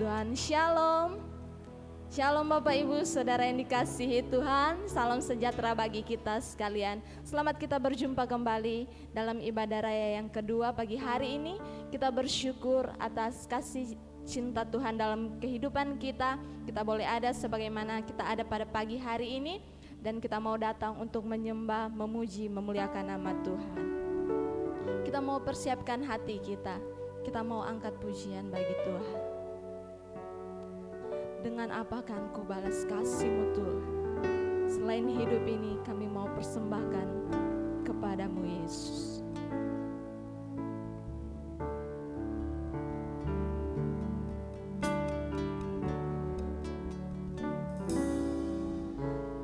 Tuhan. Shalom. Shalom Bapak Ibu, Saudara yang dikasihi Tuhan. Salam sejahtera bagi kita sekalian. Selamat kita berjumpa kembali dalam ibadah raya yang kedua pagi hari ini. Kita bersyukur atas kasih cinta Tuhan dalam kehidupan kita. Kita boleh ada sebagaimana kita ada pada pagi hari ini. Dan kita mau datang untuk menyembah, memuji, memuliakan nama Tuhan. Kita mau persiapkan hati kita. Kita mau angkat pujian bagi Tuhan. Dengan apa kan Kau balas kasih-Mu Tuhan? Selain hidup ini kami mau persembahkan kepadamu Yesus.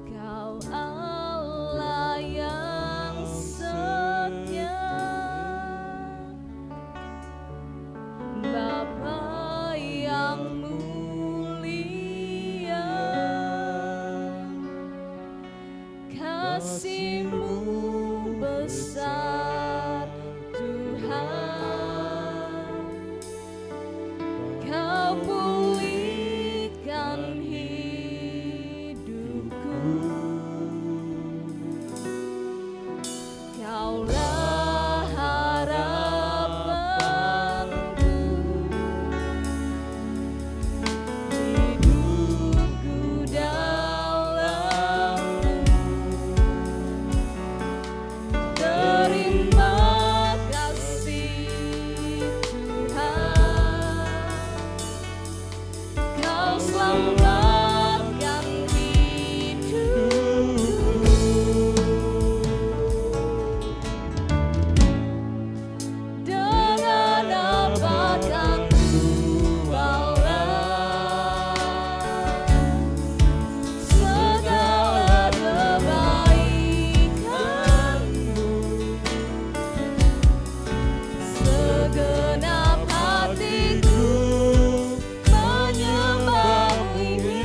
Kau Allah yang setia, Bapa yang kasih-Mu besar Tuhan, Kau pulihkan hidupku, Kaulah harapanku, hidupku terima kasih Tuhan, Kau selamatkan hidupku. Dengan apa kan ku balas segala kebaikan-Mu? Segenap hatiku menyembah-Mu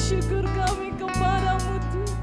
syukur kami kepadamu Tuhan.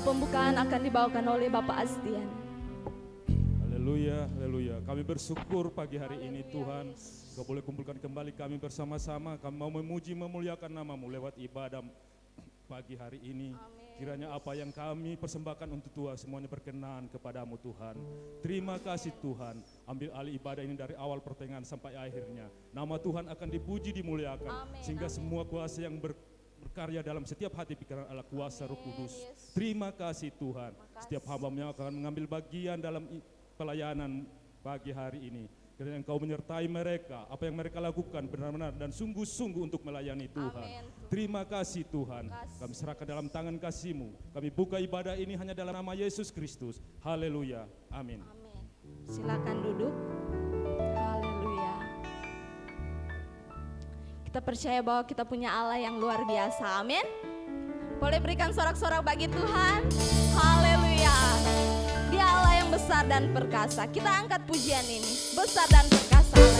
Pembukaan akan dibawakan oleh Bapak Astian. Haleluya, haleluya. Kami bersyukur pagi hari ini Tuhan, Kau boleh kumpulkan kembali kami bersama-sama. Kami mau memuji memuliakan nama-Mu lewat ibadah pagi hari ini. Kiranya apa yang kami persembahkan untuk Tuhan semuanya berkenan kepadamu Tuhan. Terima kasih Tuhan. Ambil alih ibadah ini dari awal pertengahan sampai akhirnya. Nama Tuhan akan dipuji dimuliakan. Sehingga semua kuasa yang berkarya dalam setiap hati pikiran Allah kuasa Roh Kudus. Terima kasih Tuhan. Setiap hamba-Mu akan mengambil bagian dalam pelayanan pagi hari ini. Kiranya Engkau menyertai mereka, apa yang mereka lakukan benar-benar dan sungguh-sungguh untuk melayani Tuhan. Terima kasih Tuhan. Kami serahkan dalam tangan kasih-Mu. Kami buka ibadah ini hanya dalam nama Yesus Kristus. Haleluya. Amin. Silakan duduk. Haleluya. Kita percaya bahwa kita punya Allah yang luar biasa. Amin. Boleh berikan sorak-sorak bagi Tuhan. Haleluya. Dia Allah yang besar dan perkasa. Kita angkat pujian ini. Besar dan perkasa Allah.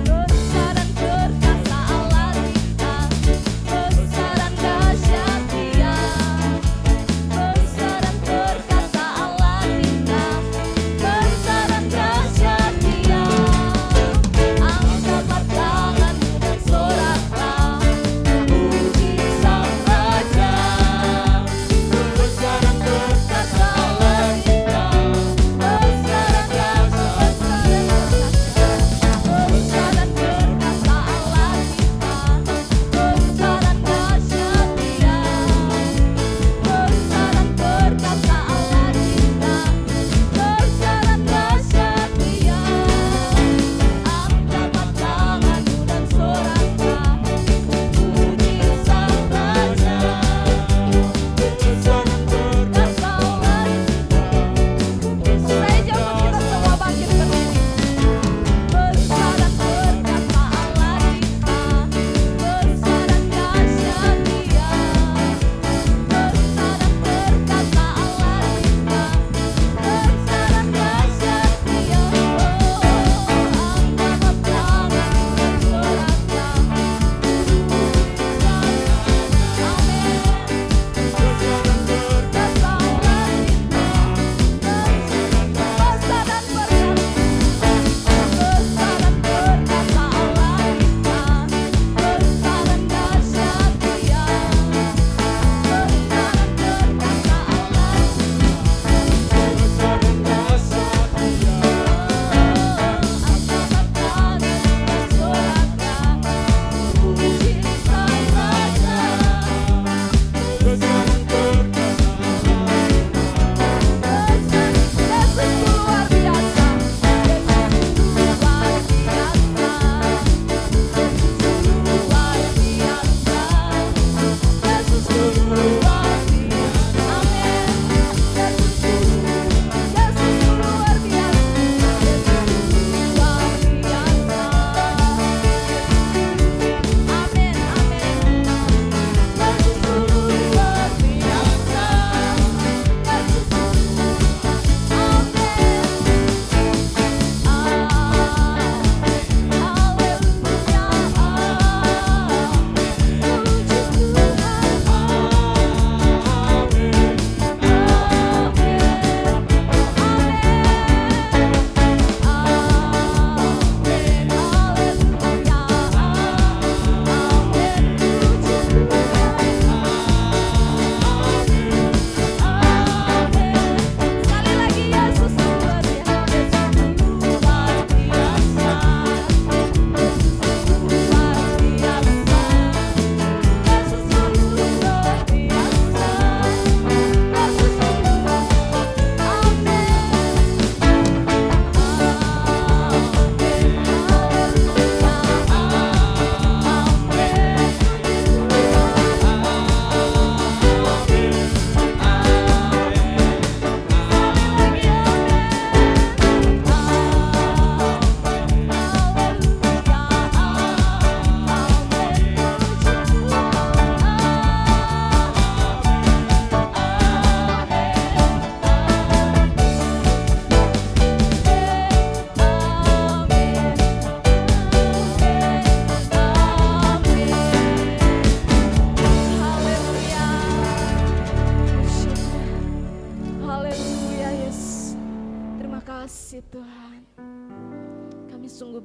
Besar dan perkasa Allah kita. Besar dan dahsyat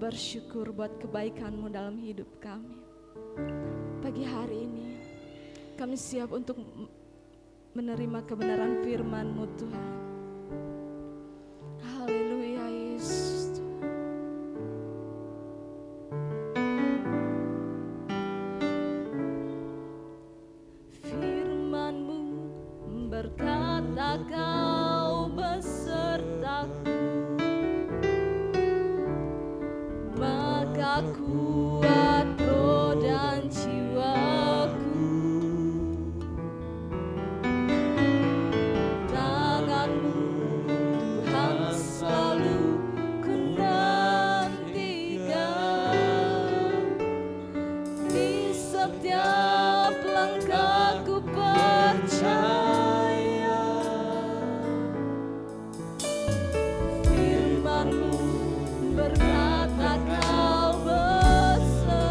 bersyukur buat kebaikan-Mu dalam hidup kami. Pagi hari ini kami siap untuk menerima kebenaran firman-Mu Tuhan. Haleluya Yesus. Firman-Mu berkata Kau besertaku, maka kuat roh dan jiwaku. Tangan-Mu Tuhan selalu ku nantikan, di setiap langkahku percaya. Firman-Mu berkata Kau besertaku,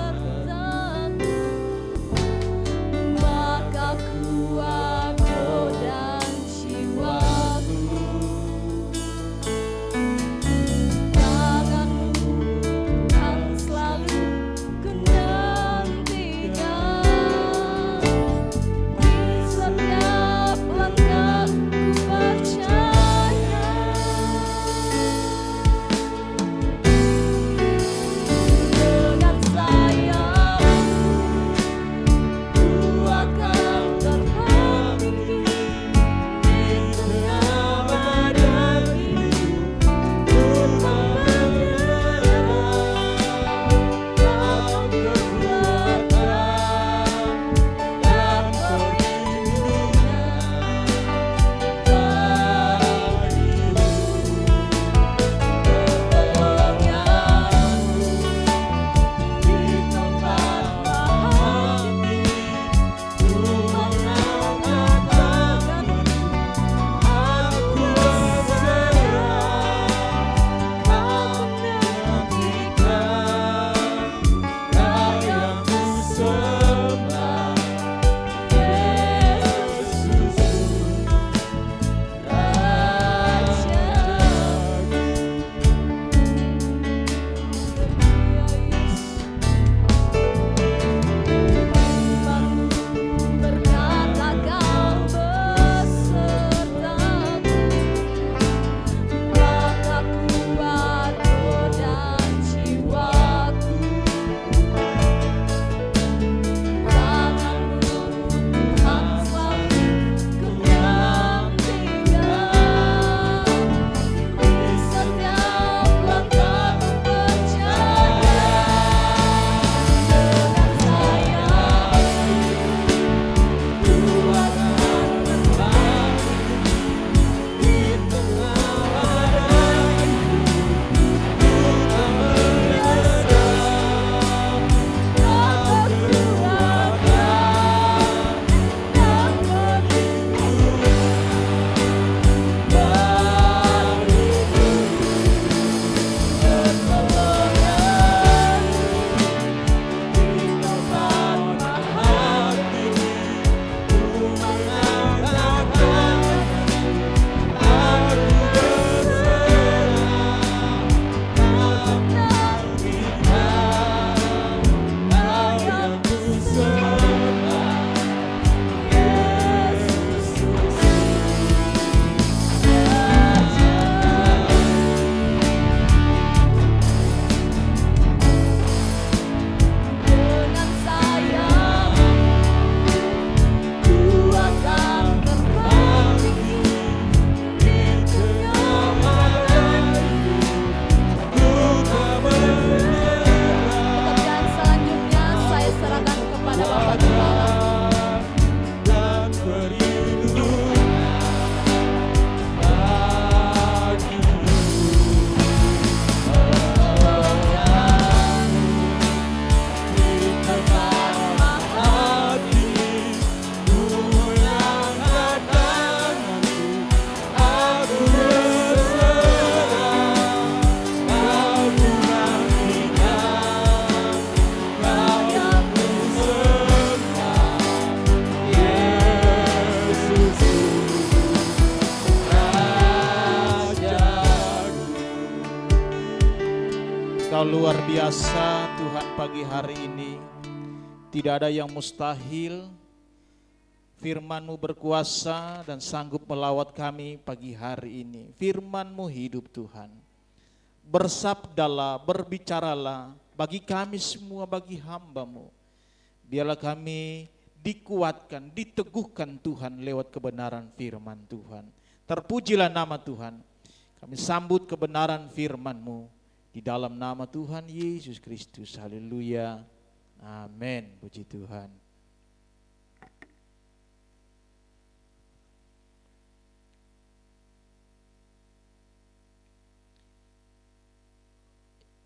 biasa Tuhan pagi hari ini. Tidak ada yang mustahil. Firman-Mu berkuasa dan sanggup melawat kami pagi hari ini. Firman-Mu hidup Tuhan. Bersabdalah, berbicaralah bagi kami semua, bagi hamba-Mu. Biarlah kami dikuatkan, diteguhkan Tuhan lewat kebenaran firman Tuhan. Terpujilah nama Tuhan. Kami sambut kebenaran firman-Mu di dalam nama Tuhan Yesus Kristus. Haleluya. Amin. Puji Tuhan.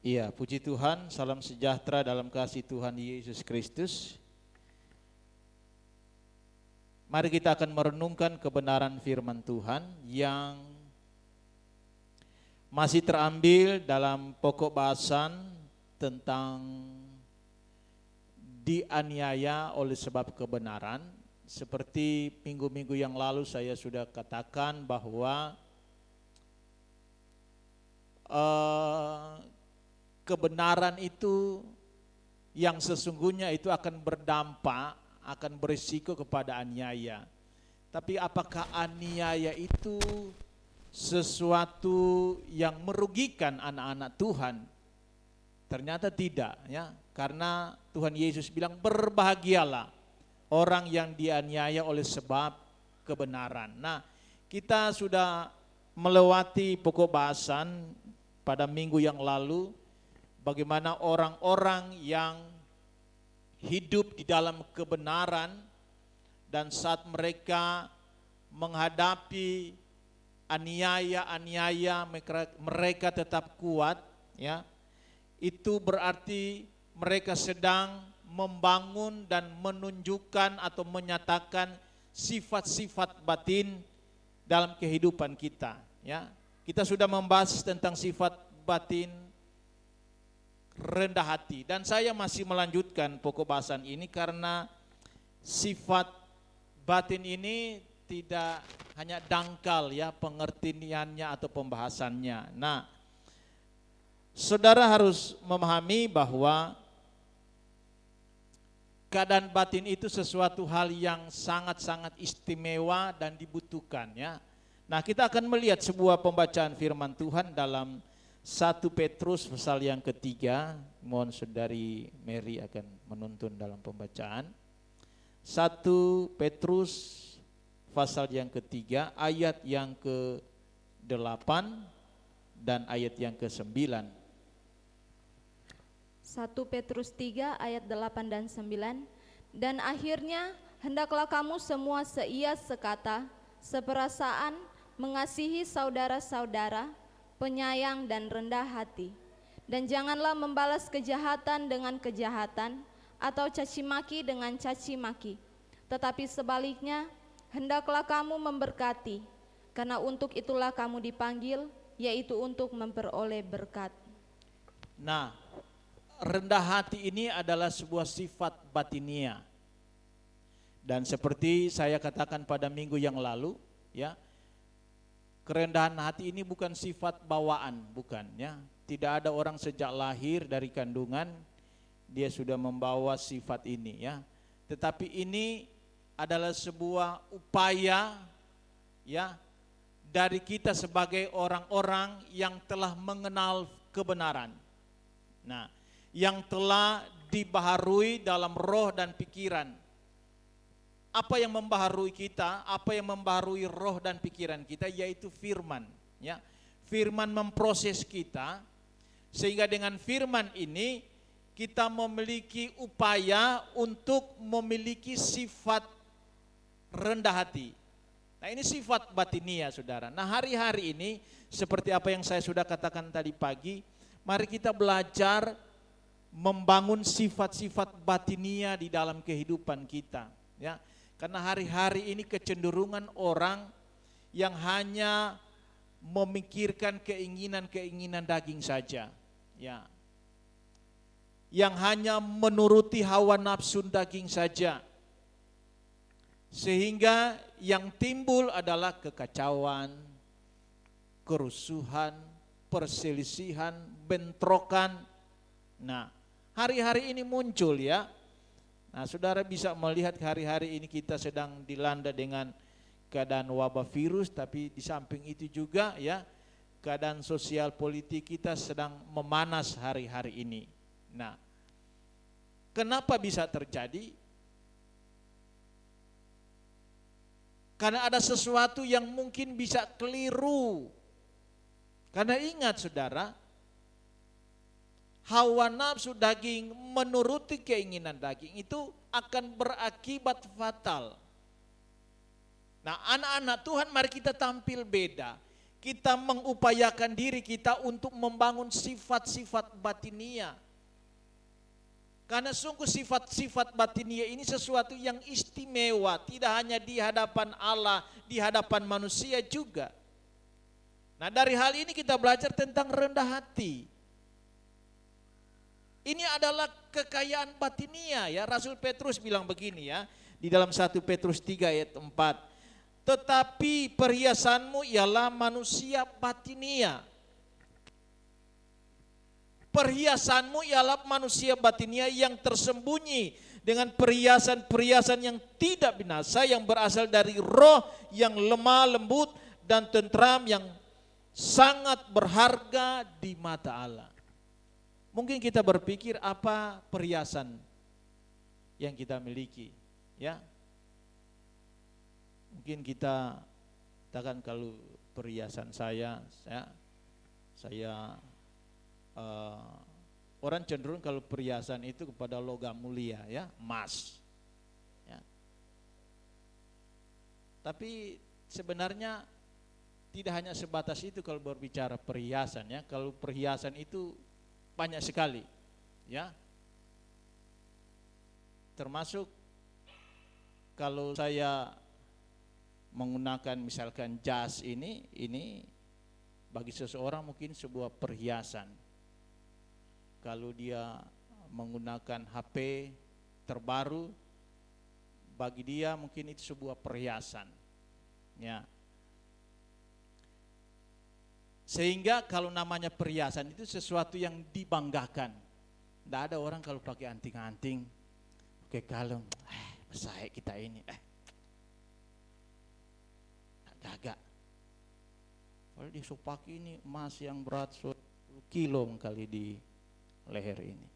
Iya, puji Tuhan, salam sejahtera dalam kasih Tuhan Yesus Kristus. Mari kita akan merenungkan kebenaran firman Tuhan yang masih terambil dalam pokok bahasan tentang dianiaya oleh sebab kebenaran. Seperti minggu-minggu yang lalu saya sudah katakan bahwa kebenaran itu yang sesungguhnya itu akan berdampak, akan berisiko kepada aniaya. Tapi apakah aniaya itu sesuatu yang merugikan anak-anak Tuhan? Ternyata tidak, ya. Karena Tuhan Yesus bilang berbahagialah orang yang dianiaya oleh sebab kebenaran. Nah, kita sudah melewati pokok bahasan pada minggu yang lalu, bagaimana orang-orang yang hidup di dalam kebenaran dan saat mereka menghadapi aniaya-aniaya mereka tetap kuat, ya. Itu berarti mereka sedang membangun dan menunjukkan atau menyatakan sifat-sifat batin dalam kehidupan kita, ya. Kita sudah membahas tentang sifat batin rendah hati, dan saya masih melanjutkan pokok bahasan ini karena sifat batin ini tidak hanya dangkal, ya, pengertiannya atau pembahasannya. Nah, saudara harus memahami bahwa keadaan batin itu sesuatu hal yang sangat-sangat istimewa dan dibutuhkan, ya. Nah, kita akan melihat sebuah pembacaan firman Tuhan dalam 1 Petrus pasal yang ketiga. Mohon saudari Mary akan menuntun dalam pembacaan. 1 Petrus pasal yang ketiga ayat yang ke-8 dan ayat yang ke-9. 1 Petrus 3 ayat 8 dan 9. Dan akhirnya hendaklah kamu semua seia sekata, seperasaan, mengasihi saudara-saudara, penyayang dan rendah hati. Dan janganlah membalas kejahatan dengan kejahatan atau caci maki dengan caci maki. Tetapi sebaliknya, hendaklah kamu memberkati, karena untuk itulah kamu dipanggil, yaitu untuk memperoleh berkat. Nah, rendah hati ini adalah sebuah sifat batinia. Dan seperti saya katakan pada minggu yang lalu, ya, kerendahan hati ini bukan sifat bawaan, bukan, ya. Tidak ada orang sejak lahir dari kandungan dia sudah membawa sifat ini, ya. Tetapi ini adalah sebuah upaya, ya, dari kita sebagai orang-orang yang telah mengenal kebenaran. Nah, yang telah dibaharui dalam roh dan pikiran. Apa yang membaharui kita, apa yang membaharui roh dan pikiran kita, yaitu firman, ya. Firman memproses kita, sehingga dengan firman ini kita memiliki upaya untuk memiliki sifat rendah hati. Nah, ini sifat batinia, saudara. Nah, hari-hari ini seperti apa yang saya sudah katakan tadi pagi, mari kita belajar membangun sifat-sifat batinia di dalam kehidupan kita, ya. Karena hari-hari ini kecenderungan orang yang hanya memikirkan keinginan-keinginan daging saja, ya. Yang hanya menuruti hawa nafsu daging saja. Sehingga yang timbul adalah kekacauan, kerusuhan, perselisihan, bentrokan, Nah, hari-hari ini muncul ya. Nah, saudara bisa melihat hari-hari ini kita sedang dilanda dengan keadaan wabah virus, tapi di samping itu juga ya, keadaan sosial politik kita sedang memanas hari-hari ini. Nah, kenapa bisa terjadi? Karena ada sesuatu yang mungkin bisa keliru. Karena ingat saudara, hawa nafsu daging menuruti keinginan daging itu akan berakibat fatal. Nah, anak-anak Tuhan, mari kita tampil beda. Kita mengupayakan diri kita untuk membangun sifat-sifat batinia. Karena sungguh sifat-sifat batinia ini sesuatu yang istimewa, tidak hanya di hadapan Allah, di hadapan manusia juga. Nah, dari hal ini kita belajar tentang rendah hati. Ini adalah kekayaan batinia ya. Rasul Petrus bilang begini ya, di dalam 1 Petrus 3 ayat 4. Tetapi perhiasanmu ialah manusia batinia. Perhiasanmu ialah manusia batinia yang tersembunyi dengan perhiasan-perhiasan yang tidak binasa, yang berasal dari roh yang lemah lembut dan tentram, yang sangat berharga di mata Allah. Mungkin kita berpikir apa perhiasan yang kita miliki, ya. Mungkin kita katakan kalau perhiasan saya orang cenderung kalau perhiasan itu kepada logam mulia ya, emas. Ya. Tapi sebenarnya tidak hanya sebatas itu kalau berbicara perhiasan ya. Kalau perhiasan itu banyak sekali ya. Termasuk kalau saya menggunakan misalkan jas ini bagi seseorang mungkin sebuah perhiasan. Kalau dia menggunakan HP terbaru, bagi dia mungkin itu sebuah perhiasan. Ya. Sehingga kalau namanya perhiasan itu sesuatu yang dibanggakan. Tidak ada orang kalau pakai anting-anting, pakai kalung, besar kita ini, gagak. Kalau dia pakai ini emas yang berat 10 kilo kali di leher ini.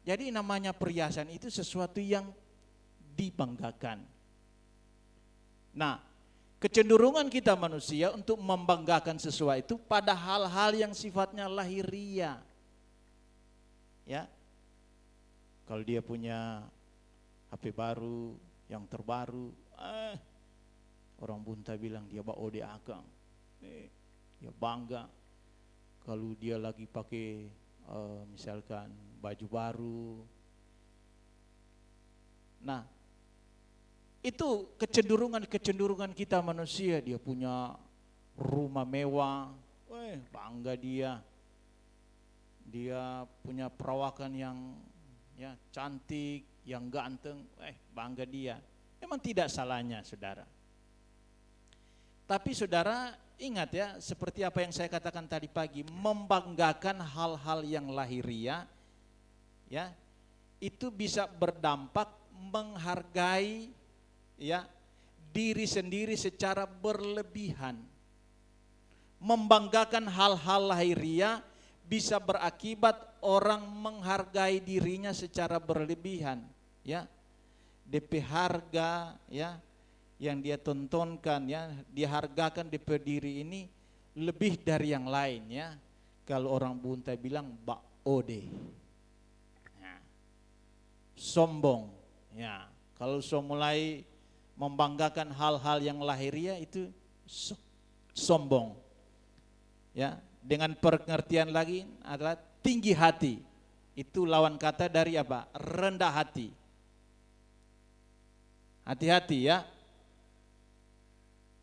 Jadi namanya perhiasan itu sesuatu yang dibanggakan. Nah, kecenderungan kita manusia untuk membanggakan sesuatu itu pada hal-hal yang sifatnya lahiriah. Ya. Kalau dia punya HP baru, yang terbaru, orang Bunta bilang dia bawa di akang. Dia bangga. Kalau dia lagi pakai misalkan baju baru. Nah, itu kecenderungan kita manusia. Dia punya rumah mewah, bangga dia. Dia punya perawakan yang ya cantik, yang ganteng, bangga dia. Memang tidak salahnya, saudara. Tapi saudara ingat ya, seperti apa yang saya katakan tadi pagi, membanggakan hal-hal yang lahiriah, ya, itu bisa berdampak menghargai ya diri sendiri secara berlebihan. Membanggakan hal-hal lahiriah bisa berakibat orang menghargai dirinya secara berlebihan, ya. DP harga ya yang dia tontonkan ya, dihargakan DP diri ini lebih dari yang lain ya. Kalau orang Bunta bilang bak ode. Ya. Sombong ya. Kalau mulai membanggakan hal-hal yang lahiriah itu sombong. Ya, dengan pengertian lagi adalah tinggi hati. Itu lawan kata dari apa? Rendah hati. Hati-hati ya.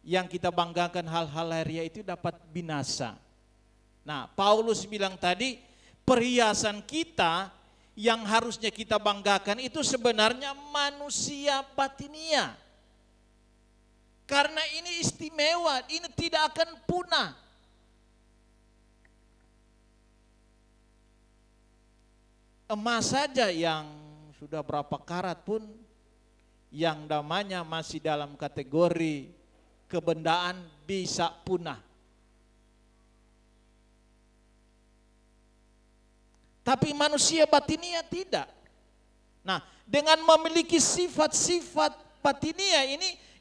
Yang kita banggakan hal-hal lahiriah itu dapat binasa. Nah, Paulus bilang tadi, perhiasan kita yang harusnya kita banggakan itu sebenarnya manusia batinia. Karena ini istimewa, ini tidak akan punah. emas saja yang sudah berapa karat pun yang namanya masih dalam kategori kebendaan bisa punah. Tapi manusia batinia tidak. Nah, dengan memiliki sifat-sifat batinia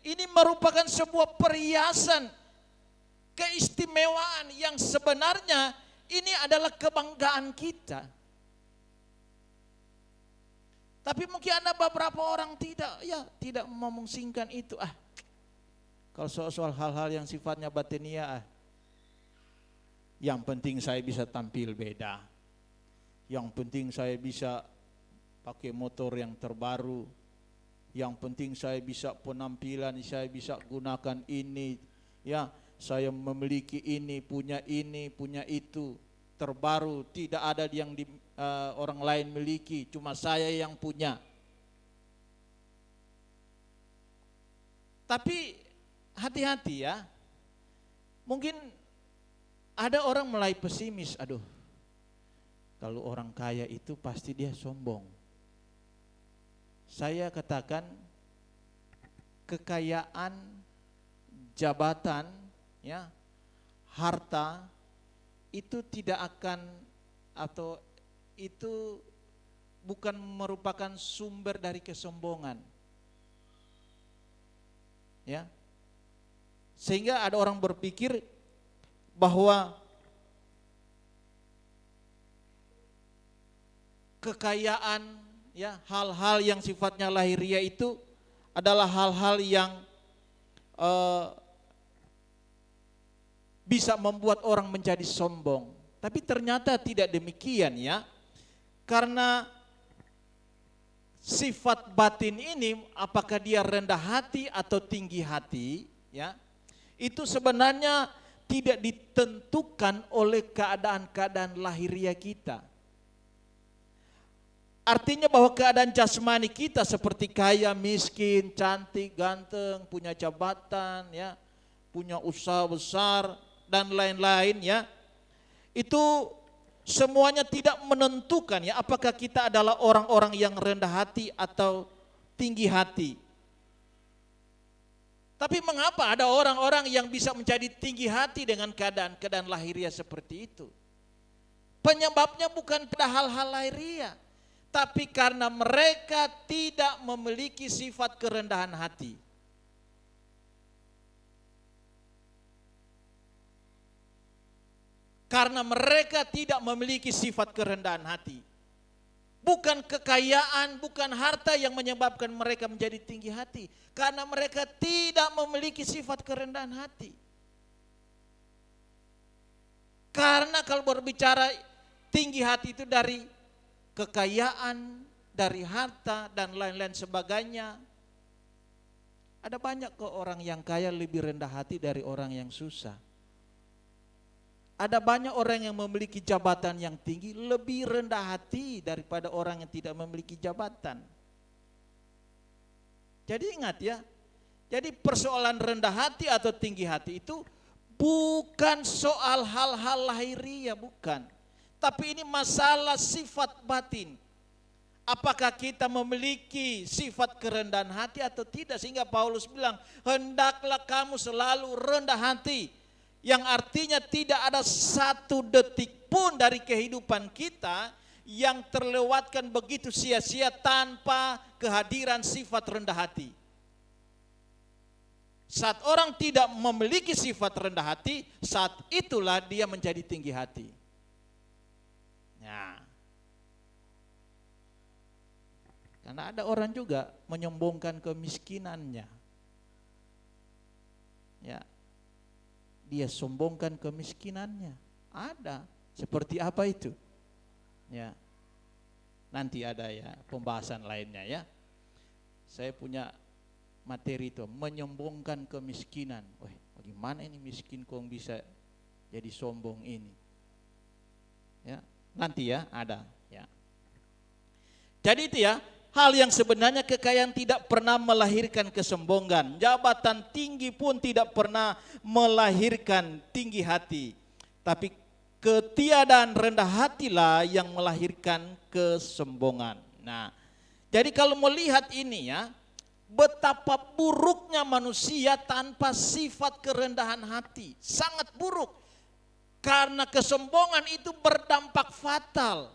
ini merupakan sebuah perhiasan, keistimewaan yang sebenarnya ini adalah kebanggaan kita. Tapi mungkin ada beberapa orang tidak memusingkan itu. Kalau soal hal-hal yang sifatnya batinia, yang penting saya bisa tampil beda. Yang penting saya bisa pakai motor yang terbaru. Yang penting saya bisa penampilan, saya bisa gunakan ini. Ya, saya memiliki ini, punya itu. Terbaru, tidak ada yang orang lain miliki, cuma saya yang punya. Tapi hati-hati ya, mungkin ada orang mulai pesimis, kalau orang kaya itu pasti dia sombong. Saya katakan kekayaan, jabatan, ya, harta itu tidak akan, atau itu bukan merupakan sumber dari kesombongan. Ya. Sehingga ada orang berpikir bahwa kekayaan, ya, hal-hal yang sifatnya lahiriah itu adalah hal-hal yang bisa membuat orang menjadi sombong. Tapi ternyata tidak demikian ya. Karena sifat batin ini, apakah dia rendah hati atau tinggi hati, ya, itu sebenarnya tidak ditentukan oleh keadaan-keadaan lahiriah kita. Artinya bahwa keadaan jasmani kita seperti kaya, miskin, cantik, ganteng, punya jabatan, ya, punya usaha besar dan lain-lain, ya, itu semuanya tidak menentukan ya apakah kita adalah orang-orang yang rendah hati atau tinggi hati. Tapi mengapa ada orang-orang yang bisa menjadi tinggi hati dengan keadaan lahiriah seperti itu? Penyebabnya bukan pada hal-hal lahiriah, tapi karena mereka tidak memiliki sifat kerendahan hati. Karena mereka tidak memiliki sifat kerendahan hati. Bukan kekayaan, bukan harta yang menyebabkan mereka menjadi tinggi hati. Karena mereka tidak memiliki sifat kerendahan hati. Karena kalau berbicara tinggi hati itu dari kekayaan, dari harta dan lain-lain sebagainya. Ada banyak kok orang yang kaya lebih rendah hati dari orang yang susah. Ada banyak orang yang memiliki jabatan yang tinggi lebih rendah hati daripada orang yang tidak memiliki jabatan. Jadi ingat ya, jadi persoalan rendah hati atau tinggi hati itu bukan soal hal-hal lahiriah, bukan. Tapi ini masalah sifat batin. Apakah kita memiliki sifat kerendahan hati atau tidak? Sehingga Paulus bilang, hendaklah kamu selalu rendah hati. Yang artinya tidak ada satu detik pun dari kehidupan kita yang terlewatkan begitu sia-sia tanpa kehadiran sifat rendah hati. Saat orang tidak memiliki sifat rendah hati, saat itulah dia menjadi tinggi hati. Ya. Karena ada orang juga menyombongkan kemiskinannya. Ya. Dia sombongkan kemiskinannya. Ada. Seperti apa itu? Ya. Nanti ada ya pembahasan lainnya ya. Saya punya materi itu, menyombongkan kemiskinan. Bagaimana ini miskin kok bisa jadi sombong ini? Ya, nanti ya ada ya. Jadi itu ya, hal yang sebenarnya kekayaan tidak pernah melahirkan kesombongan. Jabatan tinggi pun tidak pernah melahirkan tinggi hati. Tapi ketiadaan rendah hatilah yang melahirkan kesombongan. Nah, jadi kalau melihat ini ya, betapa buruknya manusia tanpa sifat kerendahan hati. Sangat buruk. Karena kesombongan itu berdampak fatal.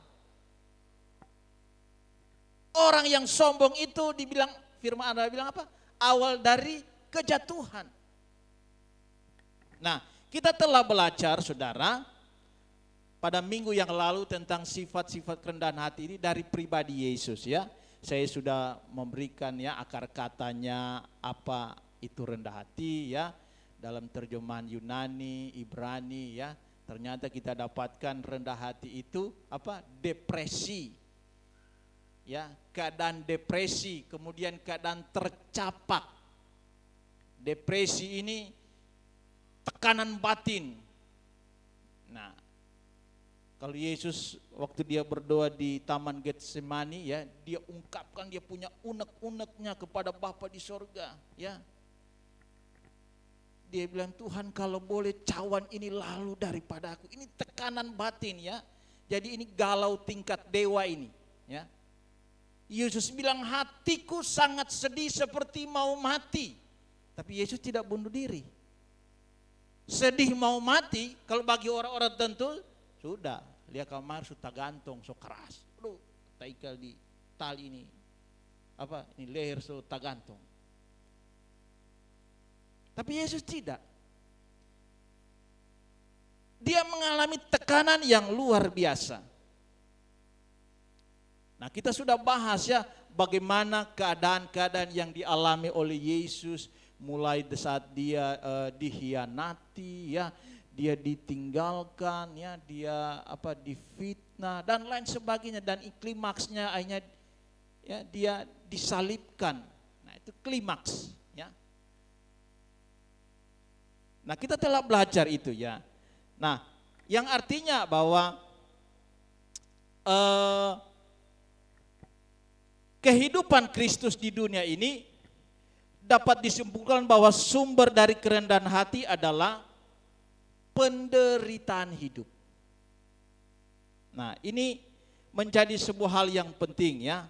Orang yang sombong itu dibilang, firman Allah bilang apa? Awal dari kejatuhan. Nah, kita telah belajar saudara pada minggu yang lalu tentang sifat-sifat kerendahan hati ini dari pribadi Yesus ya. Saya sudah memberikan ya akar katanya apa itu rendah hati ya. Dalam terjemahan Yunani, Ibrani ya. Ternyata kita dapatkan rendah hati itu apa? Depresi. Ya, keadaan depresi, kemudian keadaan tercapak. Depresi ini tekanan batin. Nah, kalau Yesus waktu dia berdoa di Taman Getsemani ya, dia ungkapkan dia punya unek-uneknya kepada Bapa di sorga ya. Dia bilang, Tuhan kalau boleh cawan ini lalu daripada aku. Ini tekanan batin ya. Jadi ini galau tingkat dewa ini ya. Yesus bilang hatiku sangat sedih seperti mau mati. Tapi Yesus tidak bunuh diri. Sedih mau mati kalau bagi orang-orang tentu sudah, lihat kamar sudah gantung, so keras. Aduh, taikal di tali ini. Apa? Ini leher so tak gantung. Tapi Yesus tidak. Dia mengalami tekanan yang luar biasa. Nah, kita sudah bahas ya bagaimana keadaan-keadaan yang dialami oleh Yesus mulai saat dia dikhianati ya, dia ditinggalkan ya, dia difitnah dan lain sebagainya, dan klimaksnya akhirnya ya dia disalibkan. Nah, itu klimaks ya. Nah, kita telah belajar itu ya. Nah, yang artinya bahwa kehidupan Kristus di dunia ini dapat disimpulkan bahwa sumber dari kerendahan hati adalah penderitaan hidup. Nah, ini menjadi sebuah hal yang penting ya.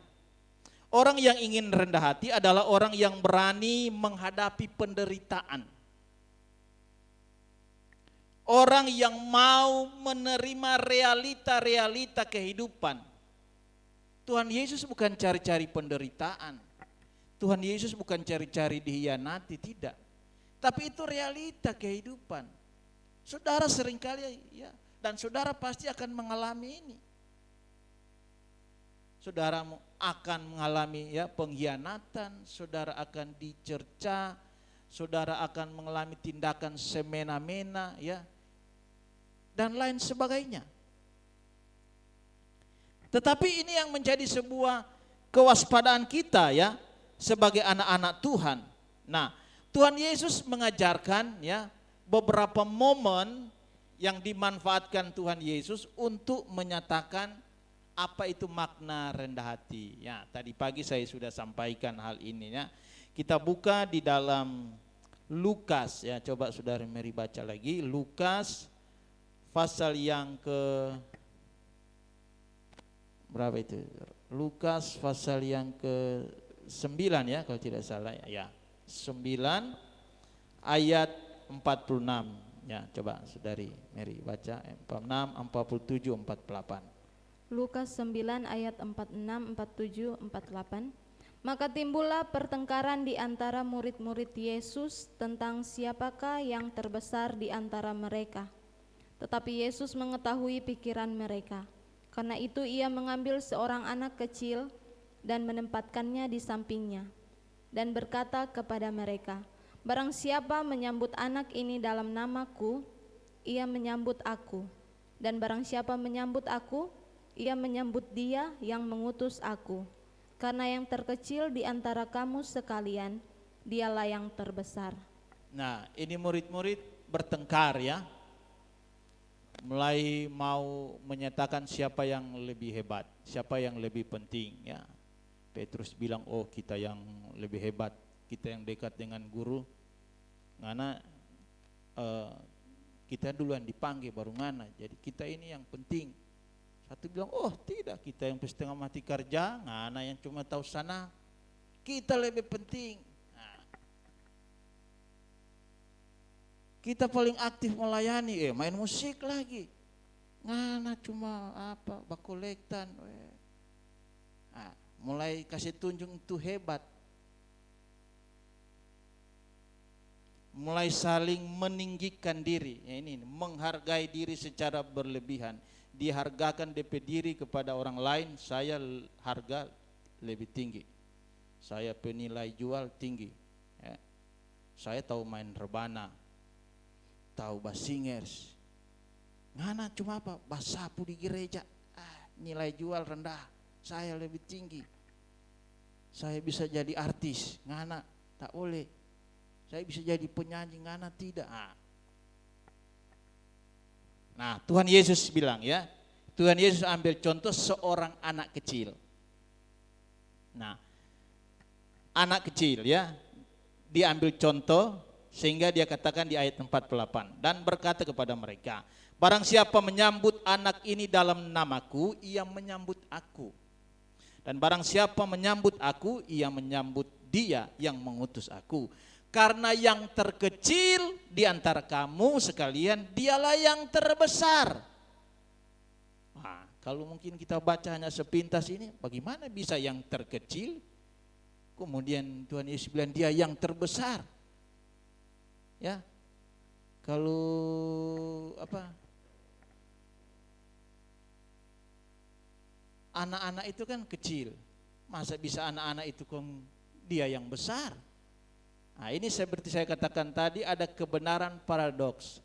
Orang yang ingin rendah hati adalah orang yang berani menghadapi penderitaan. Orang yang mau menerima realita-realita kehidupan. Tuhan Yesus bukan cari-cari penderitaan. Tuhan Yesus bukan cari-cari dikhianati, tidak. Tapi itu realita kehidupan. Saudara seringkali ya, dan saudara pasti akan mengalami ini. Saudara akan mengalami ya pengkhianatan, saudara akan dicerca, saudara akan mengalami tindakan semena-mena ya, dan lain sebagainya. Tetapi ini yang menjadi sebuah kewaspadaan kita ya sebagai anak-anak Tuhan. Nah, Tuhan Yesus mengajarkan ya beberapa momen yang dimanfaatkan Tuhan Yesus untuk menyatakan apa itu makna rendah hati. Ya, tadi pagi saya sudah sampaikan hal ini ya. Kita buka di dalam Lukas ya, coba Saudara Mary baca lagi Lukas pasal yang ke berapa itu? Lukas pasal yang ke-9 ya kalau tidak salah ya. 9 ayat 46 ya, coba Saudari Mary baca 46, 47, 48. Lukas 9 ayat 46, 47, 48. Maka timbullah pertengkaran di antara murid-murid Yesus tentang siapakah yang terbesar di antara mereka. Tetapi Yesus mengetahui pikiran mereka. Karena itu ia mengambil seorang anak kecil dan menempatkannya di sampingnya. Dan berkata kepada mereka, barang siapa menyambut anak ini dalam namaku, ia menyambut aku. Dan barang siapa menyambut aku, ia menyambut dia yang mengutus aku. Karena yang terkecil di antara kamu sekalian, dialah yang terbesar. Nah, ini murid-murid bertengkar ya. Mulai mau menyatakan siapa yang lebih hebat, siapa yang lebih penting ya. Petrus bilang, oh kita yang lebih hebat, kita yang dekat dengan guru. Karena Kita duluan dipanggil baru ngana. Jadi kita ini yang penting. Satu bilang, oh tidak, kita yang setengah mati kerja, ngana yang cuma tahu sana. Kita lebih penting. Nah, kita paling aktif melayani, main musik lagi. Ngana cuma apa, bakolektan. Nah, mulai kasih tunjuk itu hebat. Mulai saling meninggikan diri, ya ini menghargai diri secara berlebihan, dihargakan DP diri kepada orang lain. Saya harga lebih tinggi, saya penilai jual tinggi, ya. Saya tahu main rebana, tahu basingers, ngana cuma apa, basapu di gereja, nilai jual rendah, saya lebih tinggi. Saya bisa jadi artis, ngana tak boleh. Saya bisa jadi penyanyi, ngana tidak. Nah, Tuhan Yesus bilang ya, Tuhan Yesus ambil contoh seorang anak kecil. Nah, anak kecil ya, diambil contoh sehingga dia katakan di ayat 48, dan berkata kepada mereka, barang siapa menyambut anak ini dalam namaku, ia menyambut aku. Dan barang siapa menyambut aku, ia menyambut dia yang mengutus aku. Karena yang terkecil di antara kamu sekalian, dialah yang terbesar. Nah, kalau mungkin kita baca hanya sepintas ini, bagaimana bisa yang terkecil? Kemudian Tuhan Yesus bilang dia yang terbesar. Ya, kalau apa? Anak-anak itu kan kecil, masa bisa anak-anak itu dia yang besar? Nah, ini seperti saya katakan tadi, ada kebenaran paradoks.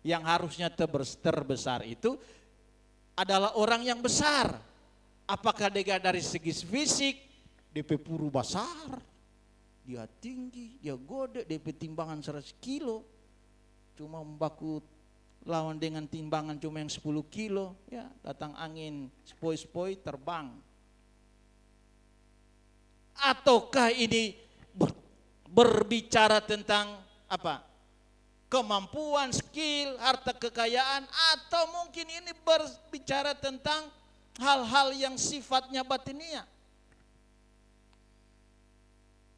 Yang harusnya terbesar itu adalah orang yang besar. Apakah dia dari segi fisik, DP puru besar, dia tinggi, dia gede, DP timbangan 100 kilo, cuma membaku lawan dengan timbangan cuma yang 10 kilo, ya datang angin sepoi-sepoi terbang. Ataukah ini berbicara tentang apa? Kemampuan, skill, harta kekayaan, atau mungkin ini berbicara tentang hal-hal yang sifatnya batinia.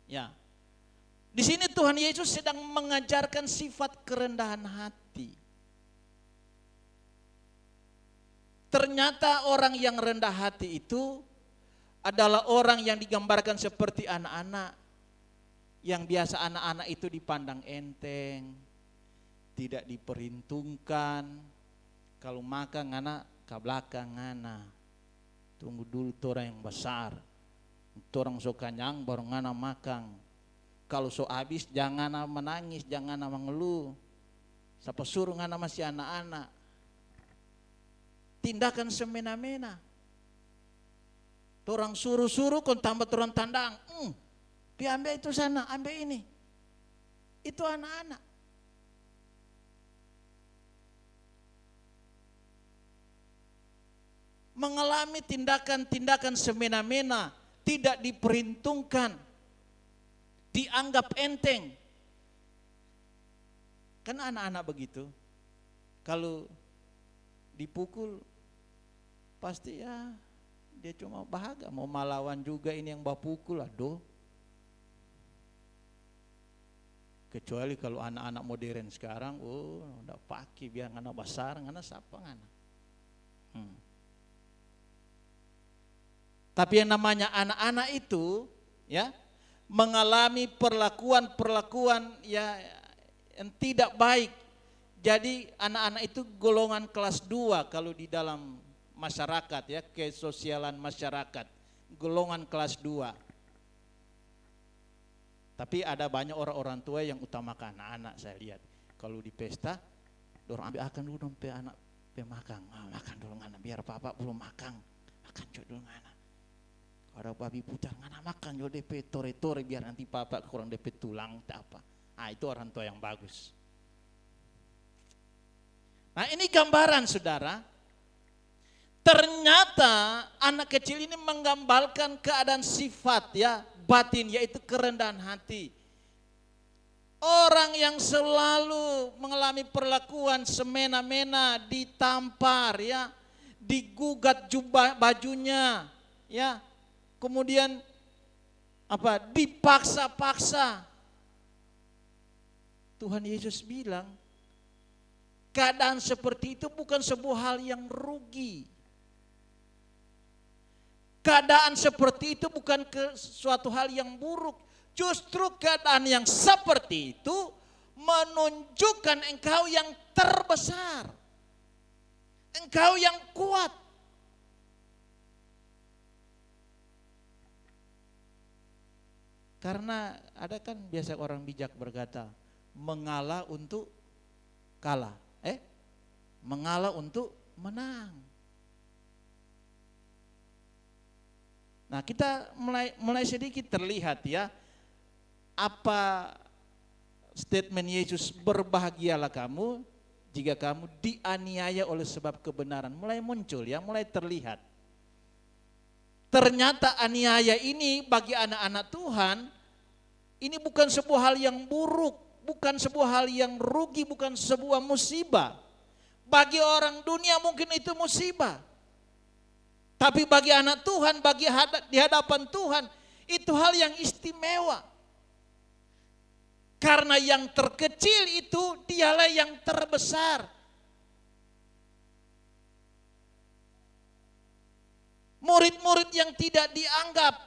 Ya. Di sini Tuhan Yesus sedang mengajarkan sifat kerendahan hati. Ternyata orang yang rendah hati itu adalah orang yang digambarkan seperti anak-anak. Yang biasa anak-anak itu dipandang enteng, tidak diperhitungkan. Kalau makan ngana ke belakang ngana. Tunggu dulu orang yang besar. Orang so kanyang baru ngana makan. Kalau so habis jangan menangis, jangan mengeluh. Siapa suruh ngana masih anak-anak. Tindakan semena-mena. Orang suruh-suruh kon tambah orang tandang. Diambil itu sana, ambil ini. Itu anak-anak. Mengalami tindakan-tindakan semena-mena, tidak diperhitungkan, dianggap enteng. Kan anak-anak begitu. Kalau dipukul, pasti ya dia cuma bahagia. Mau melawan juga ini yang bapukul, aduh. Kecuali kalau anak-anak modern sekarang, udah pakai biar anak besar, anak siapa anak. Tapi yang namanya anak-anak itu, ya, mengalami perlakuan ya yang tidak baik. Jadi anak-anak itu golongan kelas 2 kalau di dalam masyarakat, ya, kesosialan masyarakat, golongan kelas 2. Tapi ada banyak orang-orang tua yang utamakan anak-anak, saya lihat. Kalau di pesta, dorong ambil akan dulu sampai anak makan. Makan dulu anak, biar bapak belum makan. Makan dulu anak. Kalau babi putar, anak makan jo DP tore-tore biar nanti bapak kurang DP tulang tak apa. Itu orang tua yang bagus. Nah, ini gambaran saudara. Ternyata anak kecil ini menggambarkan keadaan sifat, ya, batin, yaitu kerendahan hati. Orang yang selalu mengalami perlakuan semena-mena, ditampar ya, digugat bajunya ya, kemudian dipaksa-paksa. Tuhan Yesus bilang, keadaan seperti itu bukan sebuah hal yang rugi. Keadaan seperti itu bukan suatu hal yang buruk. Justru keadaan yang seperti itu menunjukkan engkau yang terbesar. Engkau yang kuat. Karena ada kan biasa orang bijak berkata, mengalah untuk kalah. Mengalah untuk menang. Nah, kita mulai sedikit terlihat ya, apa statement Yesus, berbahagialah kamu jika kamu dianiaya oleh sebab kebenaran. Mulai muncul ya, mulai terlihat. Ternyata aniaya ini bagi anak-anak Tuhan, ini bukan sebuah hal yang buruk, bukan sebuah hal yang rugi, bukan sebuah musibah. Bagi orang dunia mungkin itu musibah. Tapi bagi anak Tuhan, di hadapan Tuhan, itu hal yang istimewa. Karena yang terkecil itu dialah yang terbesar. Murid-murid yang tidak dianggap,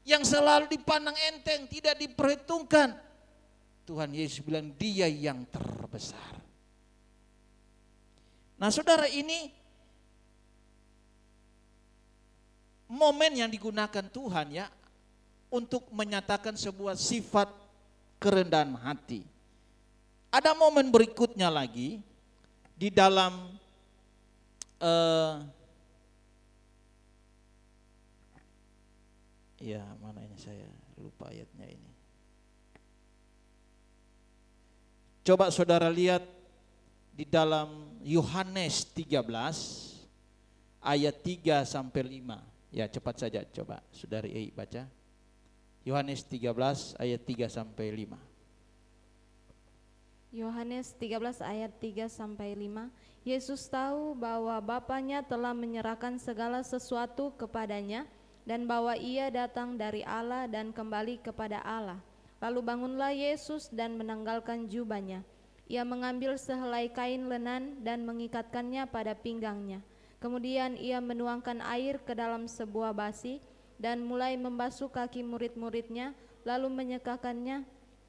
yang selalu dipandang enteng, tidak diperhitungkan. Tuhan Yesus bilang dia yang terbesar. Nah saudara, ini momen yang digunakan Tuhan ya untuk menyatakan sebuah sifat kerendahan hati. Ada momen berikutnya lagi di dalam mana ini, saya lupa ayatnya ini. Coba saudara lihat di dalam Yohanes 13 ayat 3 sampai 5. Ya, cepat saja coba saudari Ei baca. Yohanes 13 ayat 3 sampai 5. Yohanes 13 ayat 3 sampai 5. Yesus tahu bahwa Bapanya telah menyerahkan segala sesuatu kepadanya dan bahwa Ia datang dari Allah dan kembali kepada Allah. Lalu bangunlah Yesus dan menanggalkan jubahnya. Ia mengambil sehelai kain lenan dan mengikatkannya pada pinggangnya. Kemudian ia menuangkan air ke dalam sebuah basi dan mulai membasuh kaki murid-muridnya, lalu menyekakannya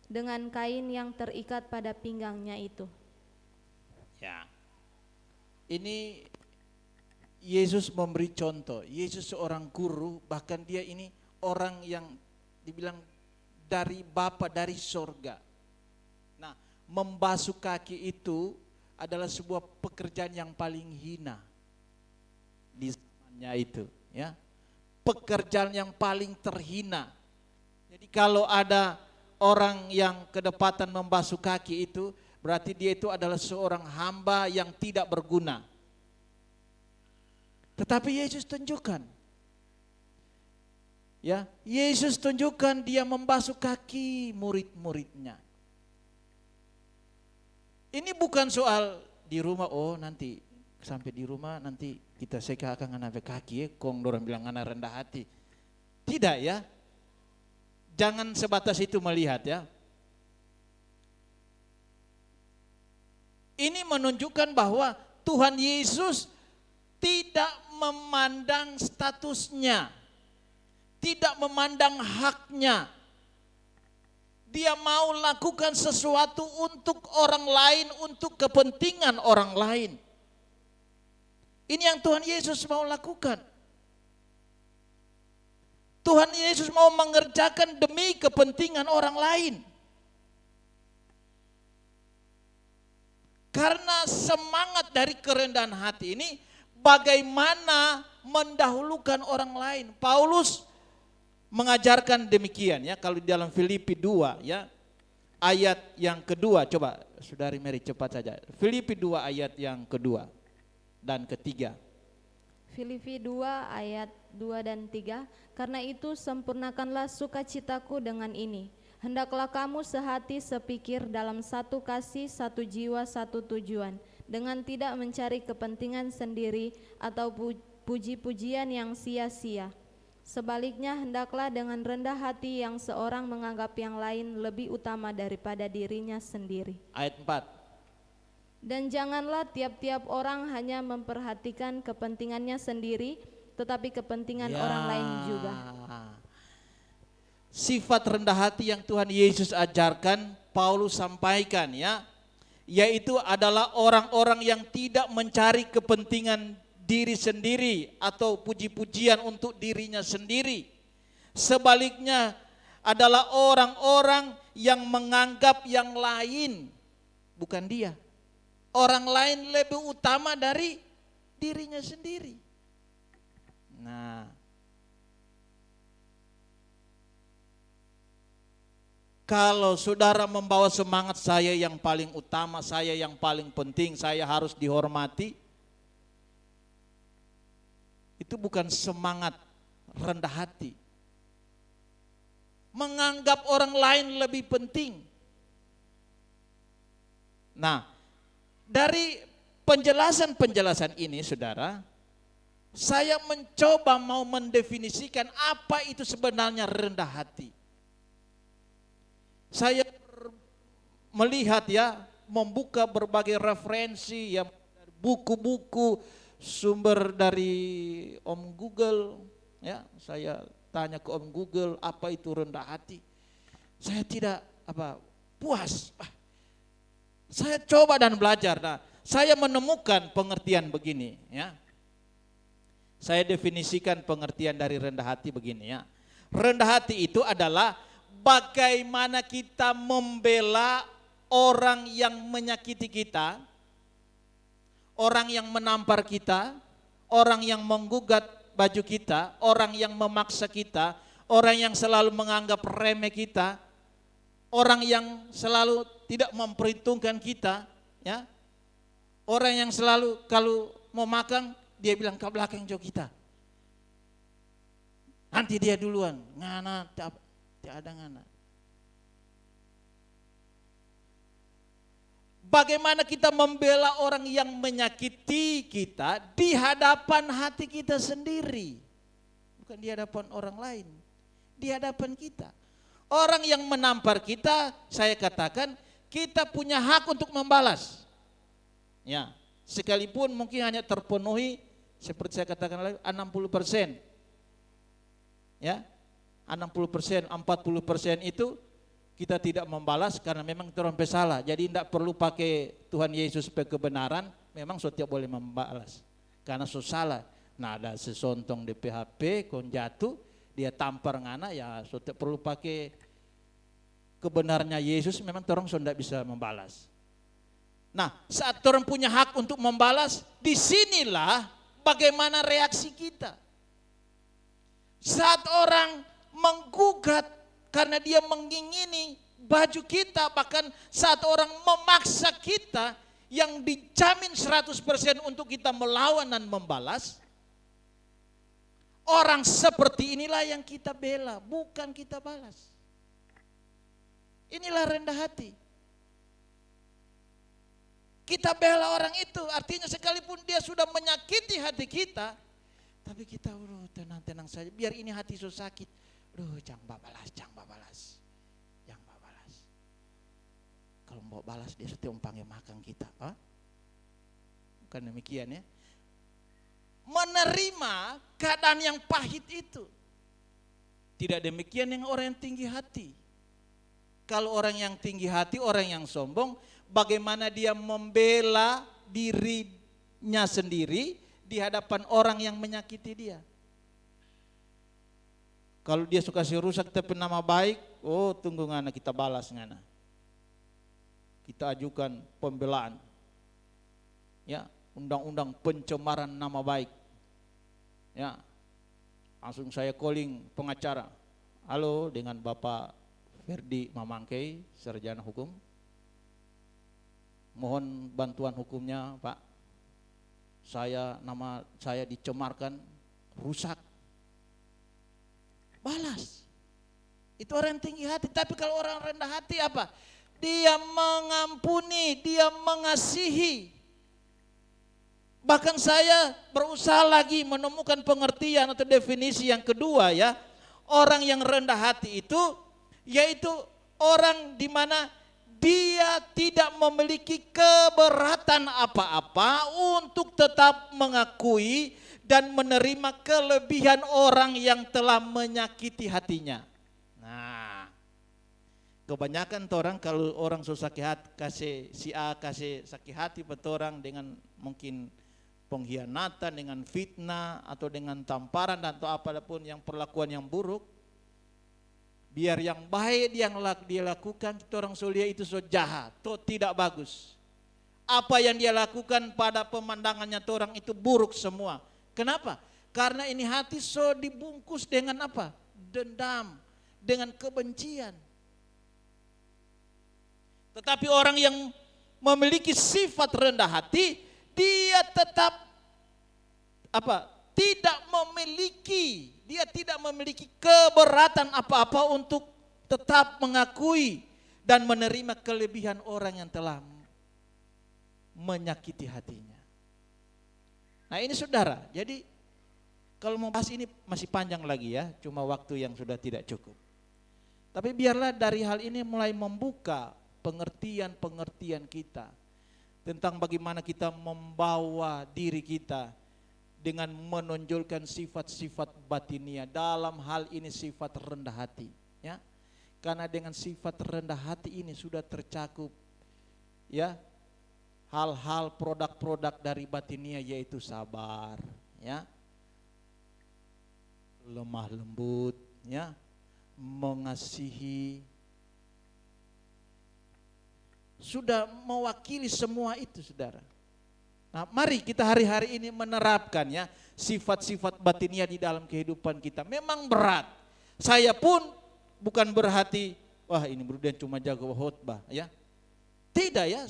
dengan kain yang terikat pada pinggangnya itu. Ya, ini Yesus memberi contoh. Yesus seorang guru, bahkan dia ini orang yang dibilang dari Bapa, dari sorga. Nah, membasuh kaki itu adalah sebuah pekerjaan yang paling hina di zamannya itu, ya. Pekerjaan yang paling terhina. Jadi kalau ada orang yang kedapatan membasuh kaki itu, berarti dia itu adalah seorang hamba yang tidak berguna. Tetapi Yesus tunjukkan, ya, Yesus tunjukkan dia membasuh kaki murid-muridnya. Ini bukan soal di rumah, nanti sampai di rumah nanti kita sekakan ngana kaki, kong dorang bilang ngana rendah hati. Tidak ya. Jangan sebatas itu melihat ya. Ini menunjukkan bahwa Tuhan Yesus tidak memandang statusnya, tidak memandang haknya. Dia mau lakukan sesuatu untuk orang lain, untuk kepentingan orang lain. Ini yang Tuhan Yesus mau lakukan. Tuhan Yesus mau mengerjakan demi kepentingan orang lain. Karena semangat dari kerendahan hati ini bagaimana mendahulukan orang lain. Paulus mengajarkan demikian ya, kalau di dalam Filipi 2 ya, ayat yang kedua, coba Saudari Mary cepat saja. Filipi 2 ayat yang kedua dan ketiga. Filipi 2 ayat 2 dan 3. Karena itu sempurnakanlah sukacitaku dengan ini. Hendaklah kamu sehati sepikir dalam satu kasih, satu jiwa, satu tujuan, dengan tidak mencari kepentingan sendiri atau puji-pujian yang sia-sia. Sebaliknya, hendaklah dengan rendah hati yang seorang menganggap yang lain lebih utama daripada dirinya sendiri. Ayat 4. Dan janganlah tiap-tiap orang hanya memperhatikan kepentingannya sendiri, tetapi kepentingan orang lain juga. Sifat rendah hati yang Tuhan Yesus ajarkan, Paulus sampaikan ya, yaitu adalah orang-orang yang tidak mencari kepentingan diri sendiri atau puji-pujian untuk dirinya sendiri. Sebaliknya adalah orang-orang yang menganggap yang lain, bukan dia. Orang lain lebih utama dari dirinya sendiri. Nah, kalau saudara membawa semangat saya yang paling utama, saya yang paling penting, saya harus dihormati, itu bukan semangat rendah hati. Menganggap orang lain lebih penting. Nah, dari penjelasan-penjelasan ini saudara, saya mencoba mau mendefinisikan apa itu sebenarnya rendah hati. Saya melihat ya, membuka berbagai referensi yang buku-buku, sumber dari Om Google ya. Saya tanya ke Om Google apa itu rendah hati. Saya tidak puas. Saya coba dan belajar. Nah, saya menemukan pengertian begini ya. Saya definisikan pengertian dari rendah hati begini ya. Rendah hati itu adalah bagaimana kita membela orang yang menyakiti kita, orang yang menampar kita, orang yang menggugat baju kita, orang yang memaksa kita, orang yang selalu menganggap remeh kita, orang yang selalu tidak memperhitungkan kita, ya. Orang yang selalu kalau mau makan dia bilang ke belakang jauh kita. Nanti dia duluan, ngana tidak ada ngana. Bagaimana kita membela orang yang menyakiti kita di hadapan hati kita sendiri, bukan di hadapan orang lain, di hadapan kita. Orang yang menampar kita, saya katakan kita punya hak untuk membalas. Ya, sekalipun mungkin hanya terpenuhi seperti saya katakan lagi 60%. Ya, 60%, 40% itu kita tidak membalas karena memang kita orang salah. Jadi tidak perlu pakai Tuhan Yesus sebagai kebenaran, memang setiap boleh membalas. Karena salah. Nah, ada sesontong di PHP, kon jatuh, dia tampar ngana, ya setiap perlu pakai kebenarannya Yesus, memang orang sudah bisa membalas. Nah, saat orang punya hak untuk membalas, disinilah bagaimana reaksi kita. Saat orang menggugat karena dia mengingini baju kita, bahkan saat orang memaksa kita yang dijamin 100% untuk kita melawan dan membalas, orang seperti inilah yang kita bela, bukan kita balas. Inilah rendah hati. Kita bela orang itu, artinya sekalipun dia sudah menyakiti hati kita, tapi kita tenang-tenang saja, biar ini hati so sakit. Jangan balas. Kalau mau balas dia setiap panggil makan kita. Bukan demikian ya. Menerima keadaan yang pahit itu. Tidak demikian yang orang yang tinggi hati. Kalau orang yang tinggi hati, orang yang sombong, bagaimana dia membela dirinya sendiri di hadapan orang yang menyakiti dia. Kalau dia suka si rusak tapi nama baik, tunggu ngana kita balas ngana. Kita ajukan pembelaan. Ya, undang-undang pencemaran nama baik. Ya. Langsung saya calling pengacara. Halo, dengan Bapak Ferdi Mamangkei, sarjana hukum. Mohon bantuan hukumnya, Pak. Nama saya dicemarkan, rusak. Balas. Itu orang yang tinggi hati. Tapi kalau orang rendah hati apa? Dia mengampuni, dia mengasihi. Bahkan saya berusaha lagi menemukan pengertian atau definisi yang kedua ya. Orang yang rendah hati itu yaitu orang di mana dia tidak memiliki keberatan apa-apa untuk tetap mengakui dan menerima kelebihan orang yang telah menyakiti hatinya. Nah, kebanyakan orang kalau orang susah sakit hati, kasih si A kasih sakit hati pada orang dengan mungkin pengkhianatan, dengan fitnah atau dengan tamparan atau apapun yang perlakuan yang buruk. Biar yang baik dia lakukan, kita orang sulia itu so jahat, itu tidak bagus. Apa yang dia lakukan pada pemandangannya orang itu buruk semua. Kenapa? Karena ini hati so dibungkus dengan apa? Dendam, dengan kebencian. Tetapi orang yang memiliki sifat rendah hati, dia tetap apa? Dia tidak memiliki keberatan apa-apa untuk tetap mengakui dan menerima kelebihan orang yang telah menyakiti hatinya. Nah ini saudara, jadi kalau mau bahas ini masih panjang lagi ya, cuma waktu yang sudah tidak cukup. Tapi biarlah dari hal ini mulai membuka pengertian-pengertian kita tentang bagaimana kita membawa diri kita dengan menonjolkan sifat-sifat batinia, dalam hal ini sifat rendah hati ya. Karena dengan sifat rendah hati ini sudah tercakup ya hal-hal produk-produk dari batinia, yaitu sabar ya, lemah lembut ya, mengasihi. Sudah mewakili semua itu saudara. Nah, mari kita hari-hari ini menerapkan ya sifat-sifat batinia di dalam kehidupan kita. Memang berat. Saya pun bukan berhati, wah ini Brudian cuma jago khotbah ya. Tidak ya,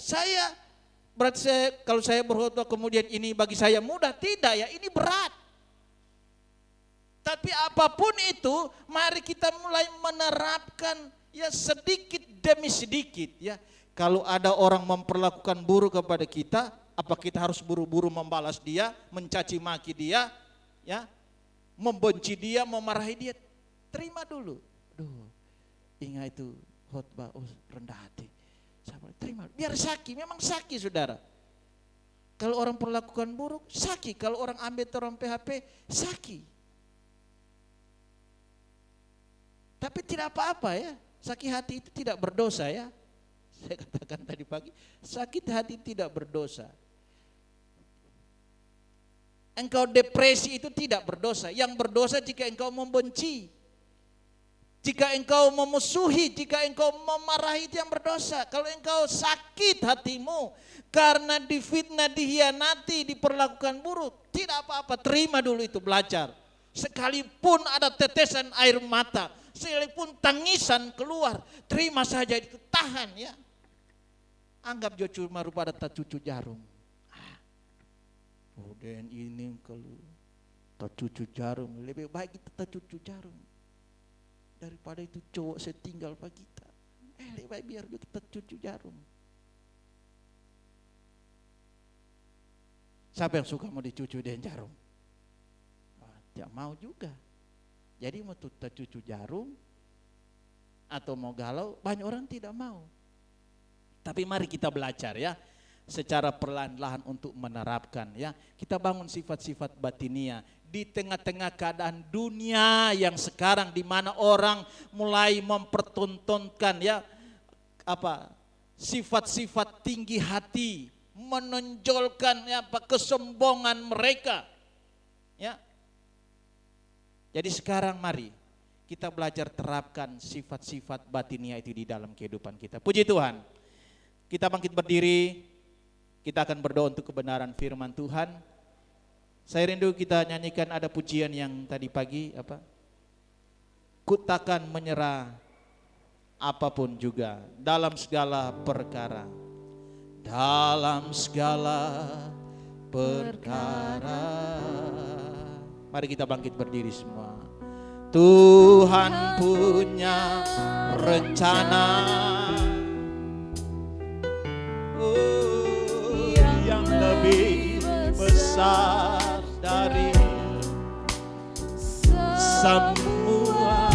berarti kalau saya berkhotbah kemudian ini bagi saya mudah, tidak ya, ini berat. Tapi apapun itu, mari kita mulai menerapkan ya sedikit demi sedikit ya. Kalau ada orang memperlakukan buruk kepada kita, apa kita harus buru-buru membalas dia, mencaci maki dia, ya, membenci dia, memarahi dia? Terima dulu. Duh, ingat itu khotbah, rendah hati. Terima, biar sakit, memang sakit saudara. Kalau orang perlakukan buruk, sakit. Kalau orang ambil orang PHP, sakit. Tapi tidak apa-apa ya, sakit hati itu tidak berdosa ya. Saya katakan tadi pagi, sakit hati tidak berdosa. Engkau depresi itu tidak berdosa. Yang berdosa jika engkau membenci, jika engkau memusuhi, jika engkau memarahi, itu yang berdosa. Kalau engkau sakit hatimu karena difitnah, dihianati, diperlakukan buruk, tidak apa-apa, terima dulu itu, belajar. Sekalipun ada tetesan air mata, sekalipun tangisan keluar, terima saja itu, tahan ya. Anggap jo cuma rupa ada cucu jarum. Dan ini kalau cucu jarum, lebih baik kita cucu jarum daripada itu cowok setinggal pak kita. Lebih baik biar kita cucu jarum. Siapa yang suka mau dicucu dengan jarum? Tidak mau juga. Jadi mau cucu jarum atau mau galau, banyak orang tidak mau. Tapi mari kita belajar ya, secara perlahan-lahan untuk menerapkan ya. Kita bangun sifat-sifat batinia di tengah-tengah keadaan dunia yang sekarang di mana orang mulai mempertontonkan ya apa sifat-sifat tinggi hati, menonjolkan ya apa kesombongan mereka. Ya. Jadi sekarang mari kita belajar terapkan sifat-sifat batinia itu di dalam kehidupan kita. Puji Tuhan. Kita bangkit berdiri, kita akan berdoa untuk kebenaran firman Tuhan. Saya rindu kita nyanyikan ada pujian yang tadi pagi apa? Ku takkan menyerah apapun juga dalam segala perkara. Dalam segala perkara. Mari kita bangkit berdiri semua. Tuhan punya rencana yang lebih besar dari semua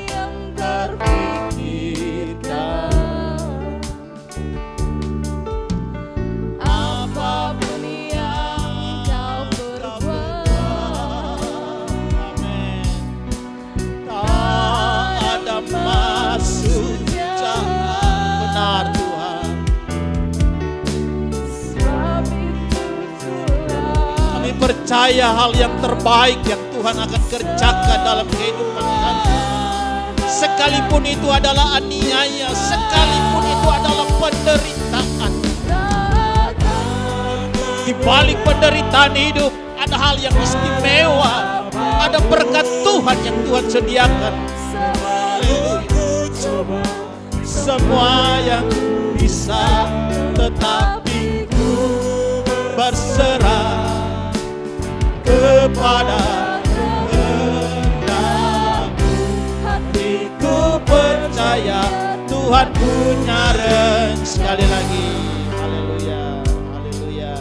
yang terpikirkan. Apapun yang kau perbuat, Amin. Tak ada maksud jahat, benar Tuhan. sebab itu Tuhan Kami percaya hal yang terbaik yang Tuhan akan kerjakan dalam kehidupan kami. Sekalipun itu adalah aniaya, sekalipun itu adalah penderitaan. Di balik penderitaan hidup ada hal yang istimewa, ada berkat Tuhan yang Tuhan sediakan. Semua yang bisa, tetapi ku berserah kepada kehendak-Mu. Hatiku percaya Tuhan punya rencana. Sekali lagi, haleluya, haleluya.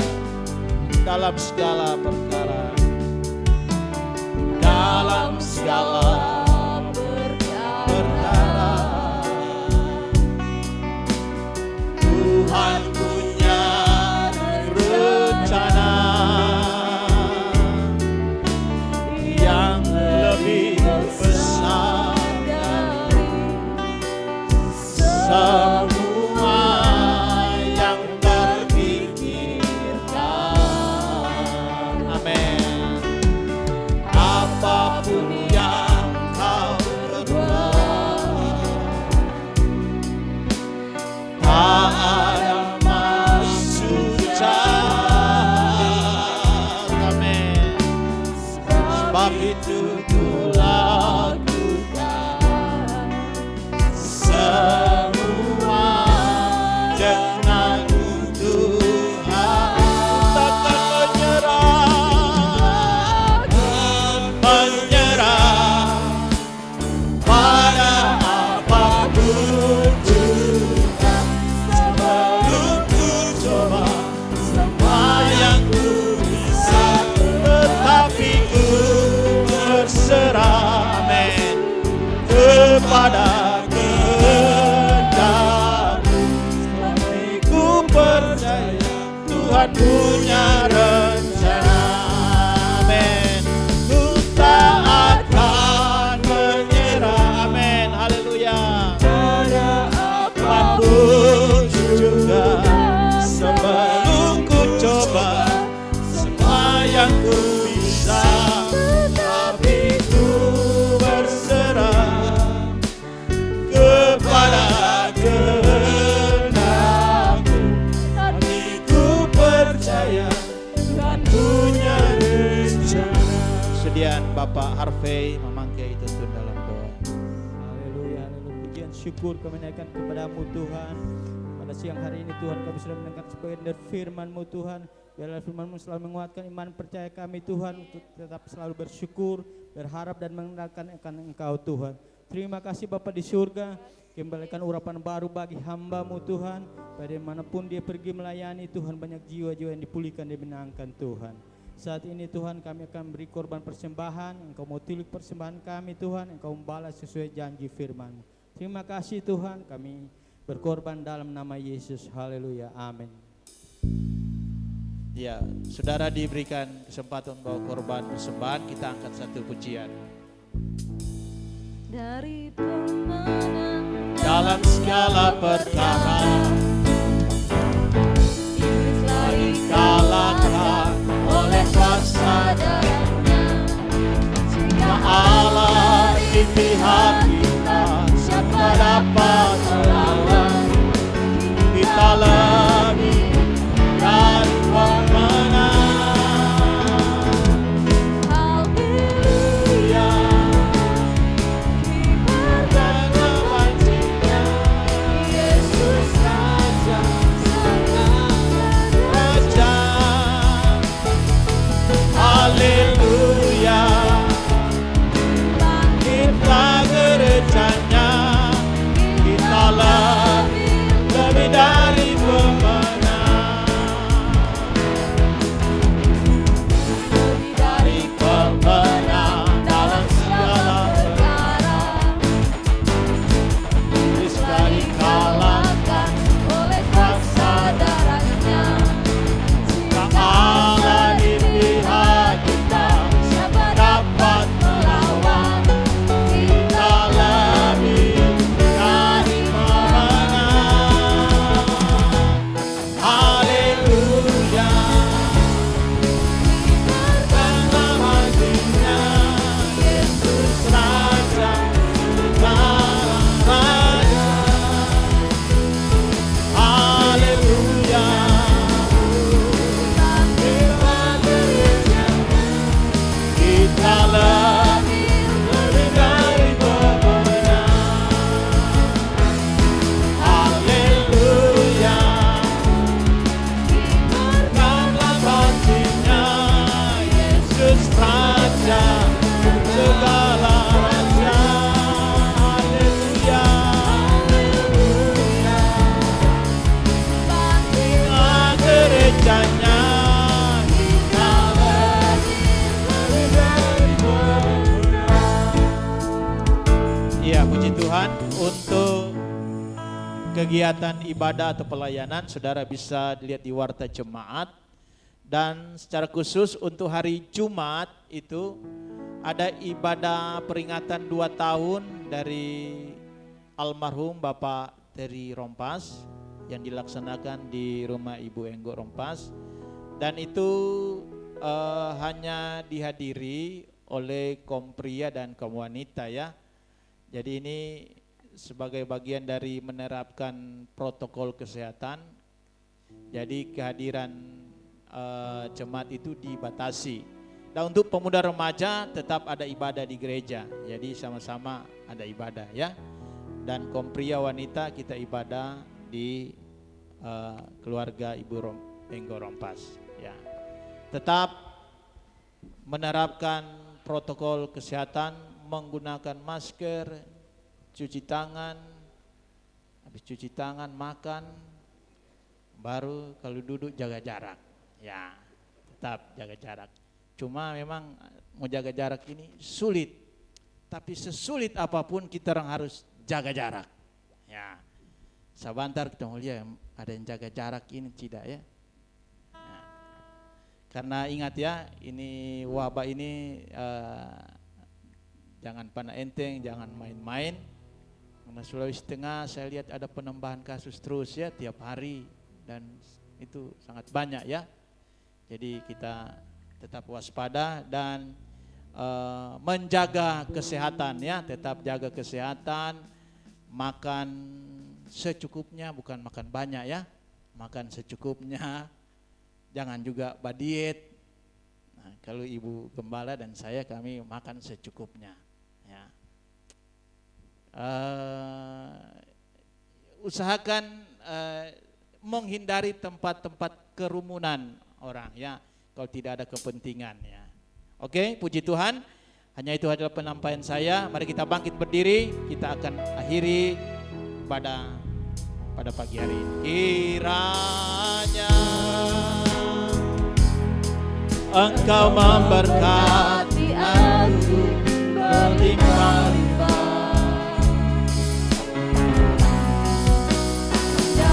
Dalam segala perkara, dalam segala perkara, Tuhan punya rencana yang lebih besar dari semua yang terpikirkan. Amin. Apapun yang kau perbuat, tak ada maksud jahat. Amin. Sebab itu ku lakukan semua dengan Tuhan. Takkan menyerah pada apapun juga. Sebelum ku coba semua yang ku bisa, tetapi ku berserah, amin, kepada kehendak-Mu. Tapi ku percaya Tuhan punya rencana, amin. Ku tak akan menyerah, amin, haleluya. Apapun juga, sebelum ku coba semua yang ku bisa, tapi ku berserah kepada kehendak-Mu. Hatiku percaya Tuhan punya rencana. Sediaan Bapak Harvey memangkai tuntun dalam doa. Haleluya, haleluya. Pujian syukur kami naikkan kepadamu Tuhan. Pada siang hari ini Tuhan kami sudah mendengar sebagian dari firman-Mu Tuhan. Biarlah firman-Mu selalu menguatkan iman percaya kami Tuhan untuk tetap selalu bersyukur, berharap dan mengandalkan akan Engkau Tuhan. Terima kasih Bapa di surga, kembalikan urapan baru bagi hamba-Mu Tuhan. Pada manapun dia pergi melayani Tuhan, banyak jiwa-jiwa yang dipulihkan, dimenangkan Tuhan. Saat ini Tuhan kami akan beri korban persembahan. Engkau mau tilik persembahan kami Tuhan, Engkau membalas sesuai janji firman-Mu. Terima kasih Tuhan, kami berkorban dalam nama Yesus. Haleluya, amin. Ya, saudara diberikan kesempatan bawa korban persembahan, kita angkat satu pujian. dari pemenang Dalam segala perkara iblislah dikalahkan oleh kuasa darahnya. Jika Allah di pihak kita, siapa dapat melawan? Kita lebih dari pemenang. Haleluya, Dan kebajikan Yesus Iya, puji Tuhan. Untuk kegiatan ibadah atau pelayanan, saudara bisa dilihat di Warta Jemaat. Dan secara khusus untuk hari Jumat itu ada ibadah peringatan 2 tahun dari almarhum Bapak Teri Rompas yang dilaksanakan di rumah Ibu Enggo Rompas. Dan itu hanya dihadiri oleh kaum pria dan kaum wanita ya. Jadi ini sebagai bagian dari menerapkan protokol kesehatan. Jadi kehadiran jemaat itu dibatasi. Dan untuk pemuda remaja tetap ada ibadah di gereja. Jadi sama-sama ada ibadah ya. Dan kaum pria wanita kita ibadah di keluarga Ibu Enggo Rompas ya. Tetap menerapkan protokol kesehatan, menggunakan masker, cuci tangan, habis cuci tangan makan, baru kalau duduk jaga jarak. Ya, tetap jaga jarak. Cuma memang mau jaga jarak ini sulit. Tapi sesulit apapun kita orang harus jaga jarak. Ya. Sebentar kita mau lihat ada yang jaga jarak ini tidak ya. Ya. Karena ingat ya, ini wabah ini jangan pandang enteng, jangan main-main. Karena Sulawesi Tengah saya lihat ada penambahan kasus terus ya tiap hari dan itu sangat banyak ya. Jadi kita tetap waspada dan menjaga kesehatan ya, tetap jaga kesehatan, makan secukupnya, bukan makan banyak ya, makan secukupnya, jangan juga badiet. Nah, kalau Ibu Gembala dan saya kami makan secukupnya ya. Usahakan menghindari tempat-tempat kerumunan orang ya, kalau tidak ada kepentingan ya. Oke, puji Tuhan. Hanya itu adalah penyampaian saya. Mari kita bangkit berdiri, kita akan akhiri pada pagi hari ini. Kiranya Engkau memberkati aku berlimpah-limpah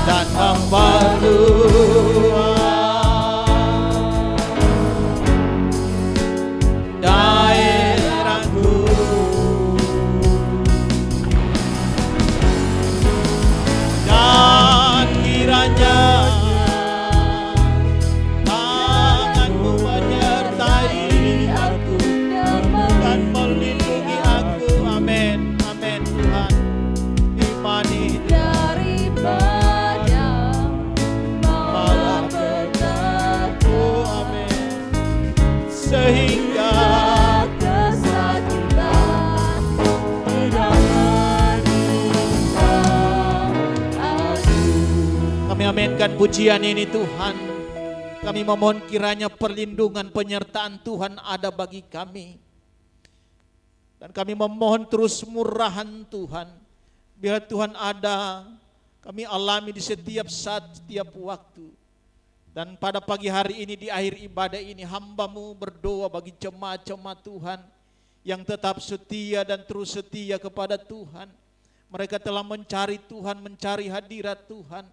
dan memperluas daerahku, dan kiranya tanganmu menyertai aku dan melindungi aku. Amin, amin Tuhan. Imani Daripada malapetaku, amin. Sehingga kesakitan tidak menimpa aku. kami aminkan pujian ini Tuhan. Kami memohon kiranya perlindungan penyertaan Tuhan ada bagi kami. Dan kami memohon terus murahan Tuhan. Biar Tuhan ada, kami alami di setiap saat, setiap waktu. Dan pada pagi hari ini di akhir ibadah ini hamba-Mu berdoa bagi jemaat-jemaat Tuhan yang tetap setia dan terus setia kepada Tuhan. Mereka telah mencari Tuhan, mencari hadirat Tuhan.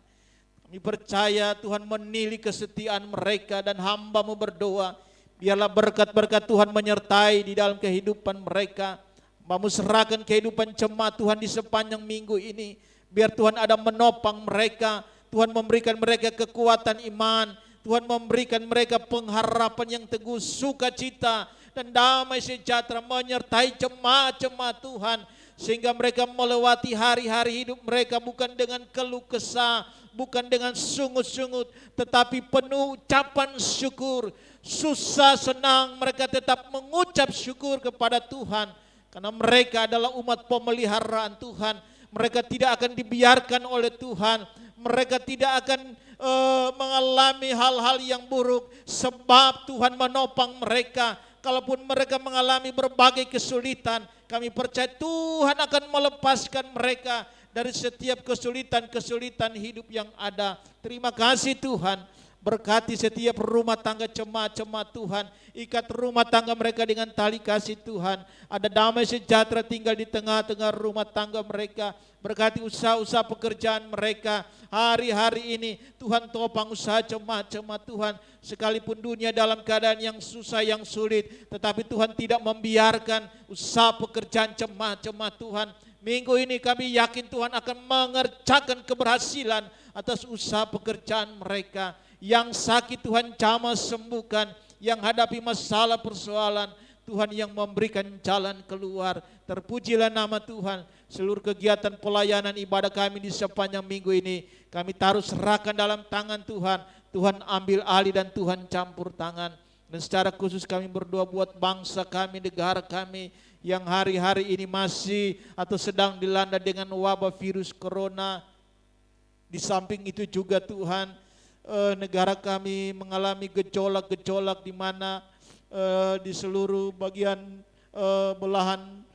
Kami percaya Tuhan menilai kesetiaan mereka dan hamba-Mu berdoa, biarlah berkat-berkat Tuhan menyertai di dalam kehidupan mereka. Hamba-Mu serahkan kehidupan jemaat Tuhan di sepanjang minggu ini. Biar Tuhan ada menopang mereka, Tuhan memberikan mereka kekuatan iman, Tuhan memberikan mereka pengharapan yang teguh, sukacita dan damai sejahtera menyertai jemaat-jemaat Tuhan. Sehingga mereka melewati hari-hari hidup mereka bukan dengan keluh kesah, bukan dengan sungut-sungut, tetapi penuh ucapan syukur. Susah senang mereka tetap mengucap syukur kepada Tuhan. Karena mereka adalah umat pemeliharaan Tuhan. Mereka tidak akan dibiarkan oleh Tuhan. Mereka tidak akan mengalami hal-hal yang buruk. Sebab Tuhan menopang mereka. Kalaupun mereka mengalami berbagai kesulitan, kami percaya Tuhan akan melepaskan mereka dari setiap kesulitan-kesulitan hidup yang ada. Terima kasih Tuhan. Berkati setiap rumah tangga jemaat-jemaat Tuhan. Ikat rumah tangga mereka dengan tali kasih Tuhan. Ada damai sejahtera tinggal di tengah-tengah rumah tangga mereka. Berkati usaha-usaha pekerjaan mereka. Hari-hari ini Tuhan topang usaha jemaat-jemaat Tuhan. Sekalipun dunia dalam keadaan yang susah, yang sulit, tetapi Tuhan tidak membiarkan usaha pekerjaan jemaat-jemaat Tuhan. Minggu ini kami yakin Tuhan akan mengerjakan keberhasilan atas usaha pekerjaan mereka. Yang sakit Tuhan jamah sembuhkan, yang hadapi masalah persoalan Tuhan yang memberikan jalan keluar. Terpujilah nama Tuhan. Seluruh kegiatan pelayanan ibadah kami di sepanjang minggu ini kami taruh serahkan dalam tangan Tuhan. Tuhan ambil alih dan Tuhan campur tangan. Dan secara khusus kami berdoa buat bangsa kami, negara kami yang hari-hari ini masih atau sedang dilanda dengan wabah virus corona. Di samping itu juga Tuhan, negara kami mengalami gejolak-gejolak di mana di seluruh bagian belahan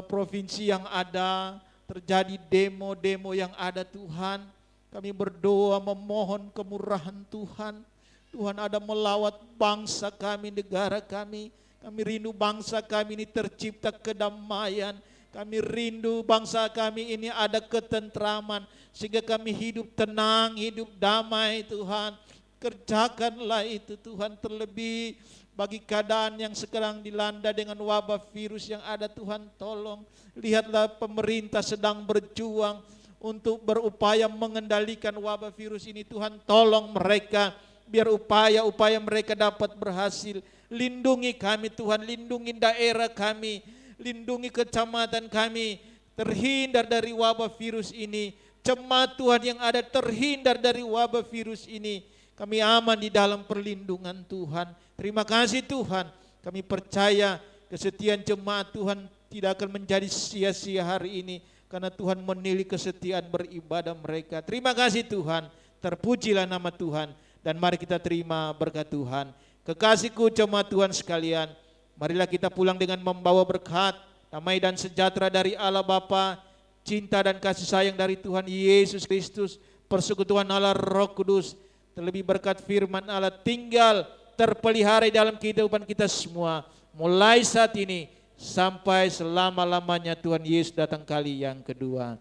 provinsi yang ada terjadi demo-demo yang ada Tuhan. Kami berdoa memohon kemurahan Tuhan. Tuhan ada melawat bangsa kami, negara kami. Kami rindu bangsa kami ini tercipta kedamaian. Kami rindu bangsa kami ini ada ketentraman. Sehingga kami hidup tenang, hidup damai Tuhan. Kerjakanlah itu Tuhan, terlebih bagi keadaan yang sekarang dilanda dengan wabah virus yang ada Tuhan, tolong. Lihatlah pemerintah sedang berjuang untuk berupaya mengendalikan wabah virus ini Tuhan, tolong mereka biar upaya-upaya mereka dapat berhasil. Lindungi kami Tuhan, lindungi daerah kami, lindungi kecamatan kami terhindar dari wabah virus ini. Jemaat Tuhan yang ada terhindar dari wabah virus ini. Kami aman di dalam perlindungan Tuhan. Terima kasih Tuhan. Kami percaya kesetiaan jemaat Tuhan tidak akan menjadi sia-sia hari ini, karena Tuhan menilai kesetiaan beribadah mereka. Terima kasih Tuhan. Terpujilah nama Tuhan. Dan mari kita terima berkat Tuhan. Kekasihku jemaat Tuhan sekalian, marilah kita pulang dengan membawa berkat, damai dan sejahtera dari Allah Bapa, cinta dan kasih sayang dari Tuhan Yesus Kristus, persekutuan Allah Roh Kudus, terlebih berkat firman Allah tinggal terpelihara dalam kehidupan kita semua, mulai saat ini sampai selama-lamanya Tuhan Yesus datang kali yang kedua.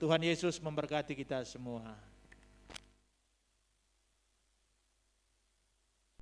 Tuhan Yesus memberkati kita semua.